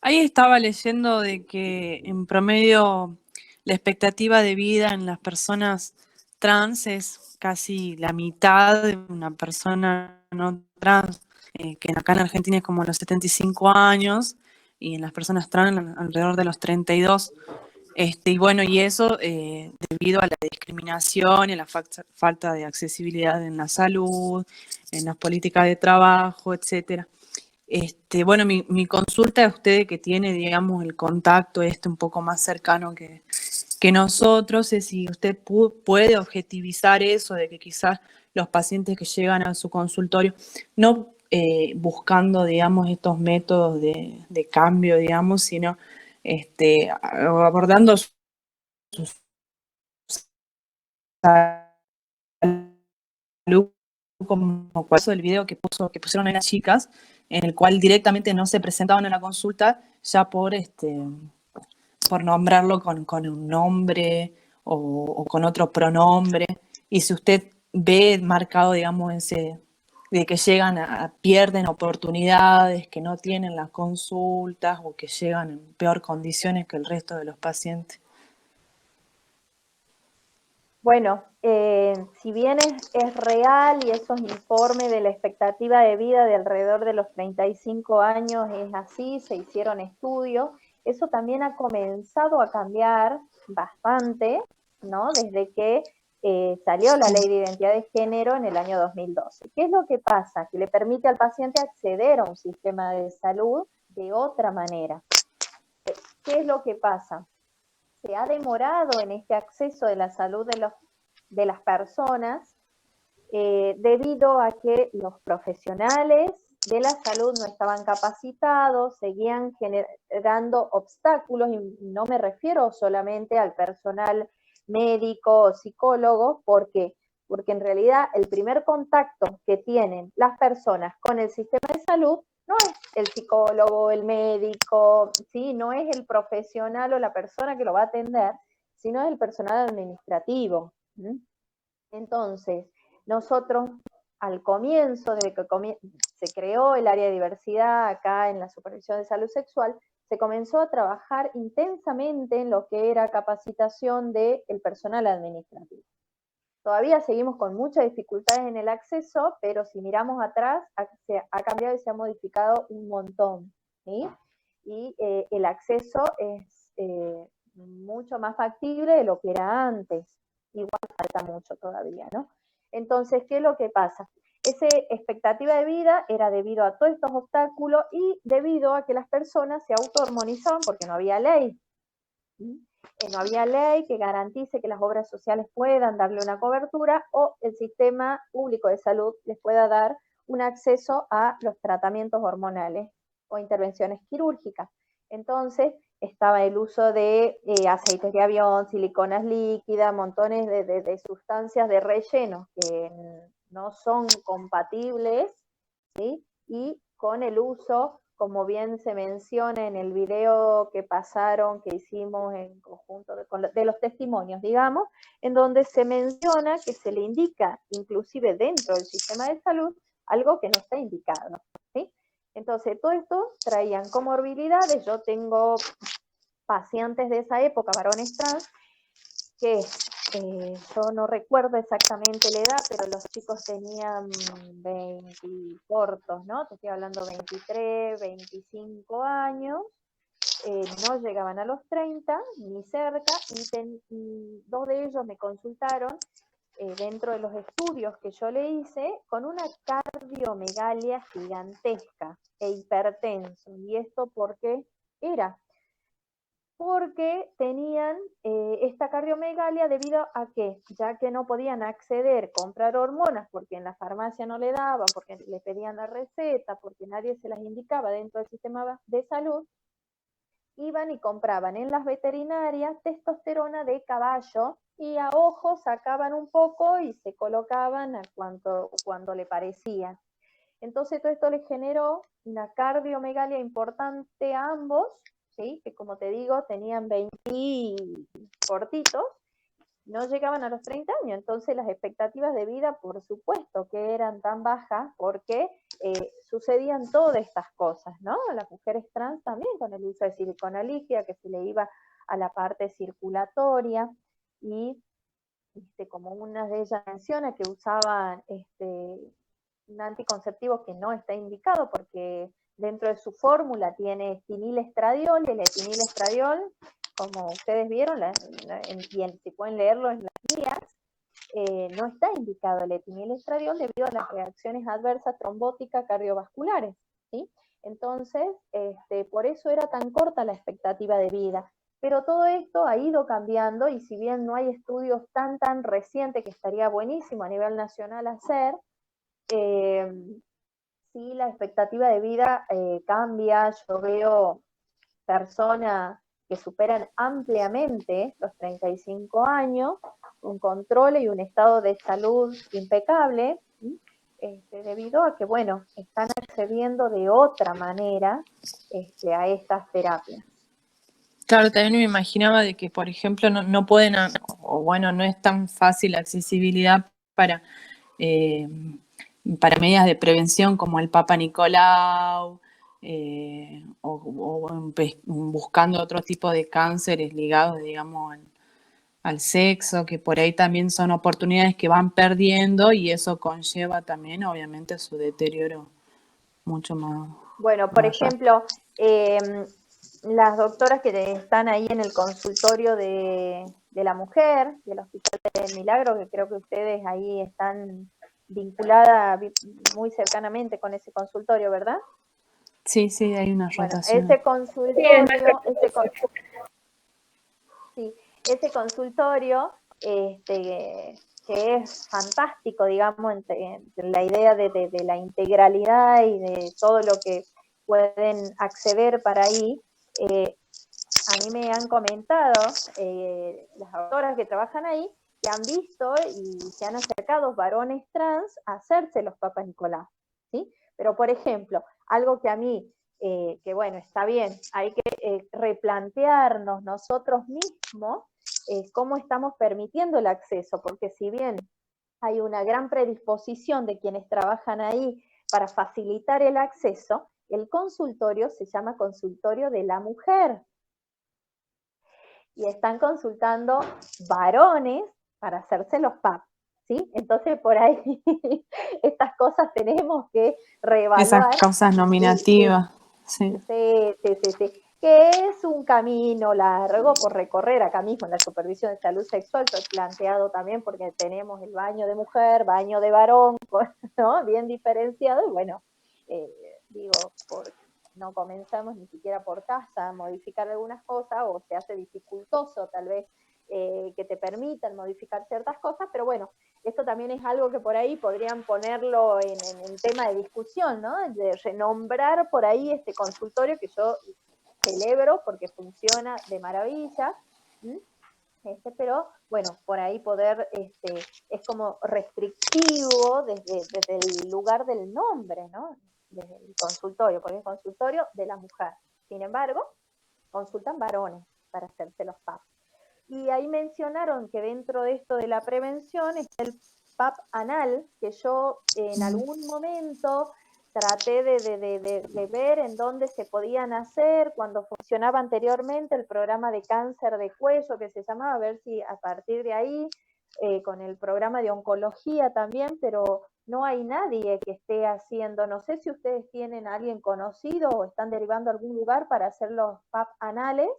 Ahí estaba leyendo de que en promedio la expectativa de vida en las personas trans es casi la mitad de una persona no trans, que acá en Argentina es como los 75 años, y en las personas trans alrededor de los 32. Y bueno, y eso debido a la discriminación y a la falta de accesibilidad en la salud, en las políticas de trabajo, etcétera. Bueno, mi consulta a usted, que tiene, digamos, el contacto un poco más cercano que nosotros, es si usted puede objetivizar eso de que quizás los pacientes que llegan a su consultorio, no buscando, digamos, estos métodos de cambio, digamos, sino abordando su salud, como el video que pusieron en las chicas, en el cual directamente no se presentaban a la consulta ya por nombrarlo con un nombre o con otro pronombre. Y si usted ve marcado, digamos, de que pierden oportunidades, que no tienen las consultas o que llegan en peor condiciones que el resto de los pacientes. Bueno, si bien es real y esos informes de la expectativa de vida de alrededor de los 35 años es así, se hicieron estudios, eso también ha comenzado a cambiar bastante, ¿no? Desde que salió la Ley de Identidad de Género en el año 2012. ¿Qué es lo que pasa? Que le permite al paciente acceder a un sistema de salud de otra manera. ¿Qué es lo que pasa? Se ha demorado en este acceso de la salud de las personas debido a que los profesionales de la salud no estaban capacitados, seguían generando obstáculos, y no me refiero solamente al personal médico o psicólogo, porque en realidad el primer contacto que tienen las personas con el sistema de salud no es el psicólogo, el médico, ¿sí? No es el profesional o la persona que lo va a atender, sino es el personal administrativo. Entonces, nosotros al comienzo, desde que se creó el área de diversidad acá en la Supervisión de Salud Sexual, se comenzó a trabajar intensamente en lo que era capacitación del personal administrativo. Todavía seguimos con muchas dificultades en el acceso, pero si miramos atrás, ha cambiado y se ha modificado un montón, ¿sí? Y el acceso es mucho más factible de lo que era antes. Igual falta mucho todavía, ¿no? Entonces, ¿qué es lo que pasa? Esa expectativa de vida era debido a todos estos obstáculos y debido a que las personas se autohormonizaban porque no había ley. No había ley que garantice que las obras sociales puedan darle una cobertura o el sistema público de salud les pueda dar un acceso a los tratamientos hormonales o intervenciones quirúrgicas. Entonces, estaba el uso de aceites de avión, siliconas líquidas, montones de sustancias de relleno que no son compatibles, ¿sí? Y con el uso, como bien se menciona en el video que pasaron, que hicimos en conjunto de los testimonios, digamos, en donde se menciona que se le indica, inclusive dentro del sistema de salud, algo que no está indicado, ¿sí? Entonces, todo esto traían comorbilidades. Yo tengo pacientes de esa época, varones trans, que yo no recuerdo exactamente la edad, pero los chicos tenían 20 cortos, ¿no? Te estoy hablando 23, 25 años, no llegaban a los 30, ni cerca, y dos de ellos me consultaron dentro de los estudios que yo le hice, con una cardiomegalia gigantesca e hipertenso. ¿Y esto por qué era? Porque tenían esta cardiomegalia debido a que, ya que no podían acceder, comprar hormonas, porque en la farmacia no le daban, porque le pedían la receta, porque nadie se las indicaba dentro del sistema de salud, iban y compraban en las veterinarias testosterona de caballo y a ojo sacaban un poco y se colocaban a cuando le parecía. Entonces todo esto les generó una cardiomegalia importante a ambos, ¿sí? Que como te digo tenían 20 cortitos, no llegaban a los 30 años, entonces las expectativas de vida por supuesto que eran tan bajas porque sucedían todas estas cosas, ¿no? A las mujeres trans también con el uso de silicona líquida que se le iba a la parte circulatoria y como una de ellas menciona que usaban un anticonceptivo que no está indicado porque dentro de su fórmula tiene etinilestradiol y el etinilestradiol, como ustedes vieron, y si pueden leerlo en las guías, no está indicado el etinilestradiol debido a las reacciones adversas trombóticas cardiovasculares, ¿sí? Entonces, por eso era tan corta la expectativa de vida. Pero todo esto ha ido cambiando y si bien no hay estudios tan recientes que estaría buenísimo a nivel nacional hacer, sí la expectativa de vida cambia. Yo veo personas que superan ampliamente los 35 años, un control y un estado de salud impecable, debido a que, bueno, están accediendo de otra manera a estas terapias. Claro, también me imaginaba de que, por ejemplo, no pueden, o bueno, no es tan fácil la accesibilidad para medidas de prevención como el Papa Nicolau, o buscando otro tipo de cánceres ligados, digamos, al sexo, que por ahí también son oportunidades que van perdiendo y eso conlleva también, obviamente, su deterioro mucho más. Bueno, por ejemplo, las doctoras que están ahí en el consultorio de la mujer, del Hospital del Milagro, que creo que ustedes ahí están vinculadas muy cercanamente con ese consultorio, ¿verdad? Sí, hay una rotación. Ese consultorio, que es fantástico, digamos, en la idea de la integralidad y de todo lo que pueden acceder para ahí. A mí me han comentado las doctoras que trabajan ahí que han visto y se han acercado varones trans a hacerse los Papas Nicolau, ¿sí? Pero, por ejemplo, algo que a mí, que bueno, está bien, hay que replantearnos nosotros mismos cómo estamos permitiendo el acceso, porque si bien hay una gran predisposición de quienes trabajan ahí para facilitar el acceso, el consultorio se llama consultorio de la mujer. Y están consultando varones para hacerse los PAP, ¿sí? Entonces, por ahí, estas cosas tenemos que reevaluar. Esas causas nominativas, sí. Sí. Que es un camino largo por recorrer. Acá mismo en la supervisión de salud sexual estoy planteado también porque tenemos el baño de mujer, baño de varón, ¿no? Bien diferenciado, y bueno, no comenzamos ni siquiera por casa a modificar algunas cosas, o se hace dificultoso tal vez que te permitan modificar ciertas cosas, pero bueno, esto también es algo que por ahí podrían ponerlo en tema de discusión, ¿no? De renombrar por ahí este consultorio, que yo celebro porque funciona de maravilla, pero bueno, por ahí poder, es como restrictivo desde el lugar del nombre, ¿no? Desde el consultorio, porque es consultorio de la mujer. Sin embargo, consultan varones para hacerse los PAP. Y ahí mencionaron que dentro de esto de la prevención está el PAP anal, que yo en algún momento traté de ver en dónde se podían hacer, cuando funcionaba anteriormente el programa de cáncer de cuello, que se llamaba, a ver si a partir de ahí, con el programa de oncología también, pero no hay nadie que esté haciendo, no sé si ustedes tienen a alguien conocido o están derivando a algún lugar para hacer los PAP anales,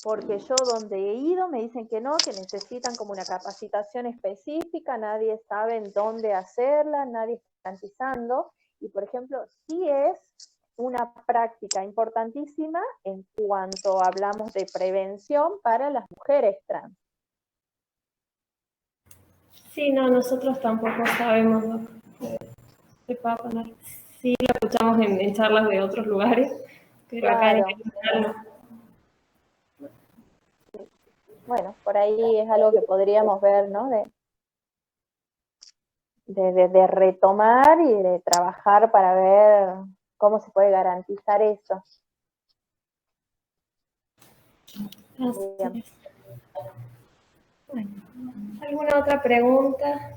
porque yo donde he ido me dicen que no, que necesitan como una capacitación específica, nadie sabe en dónde hacerla, nadie está garantizando. Y, por ejemplo, sí es una práctica importantísima en cuanto hablamos de prevención para las mujeres trans. Sí, no, nosotros tampoco sabemos de PAP anal. Sí lo escuchamos en charlas de otros lugares, pero acá en el no. Bueno, por ahí es algo que podríamos ver, ¿no? De retomar y de trabajar para ver cómo se puede garantizar eso. Bien. Bueno, ¿alguna otra pregunta?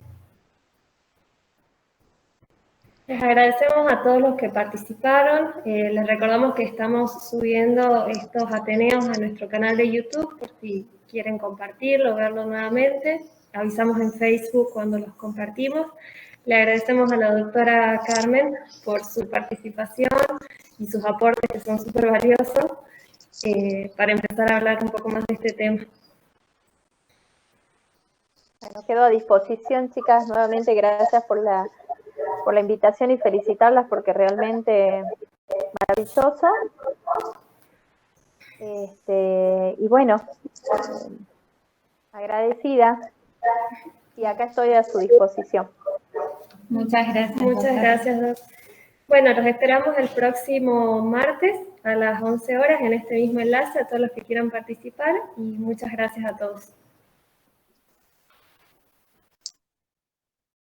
Les agradecemos a todos los que participaron. Les recordamos que estamos subiendo estos ateneos a nuestro canal de YouTube por si quieren compartirlo, verlo nuevamente. Avisamos en Facebook cuando los compartimos. Le agradecemos a la doctora Carmen por su participación y sus aportes que son súper valiosos para empezar a hablar un poco más de este tema. Bueno, quedo a disposición, chicas. Nuevamente gracias por la invitación y felicitarlas porque realmente maravillosa. Y bueno, agradecida. Y acá estoy a su disposición. Muchas gracias. Muchas gracias, Doc. Bueno, los esperamos el próximo martes a las 11 horas en este mismo enlace a todos los que quieran participar y muchas gracias a todos.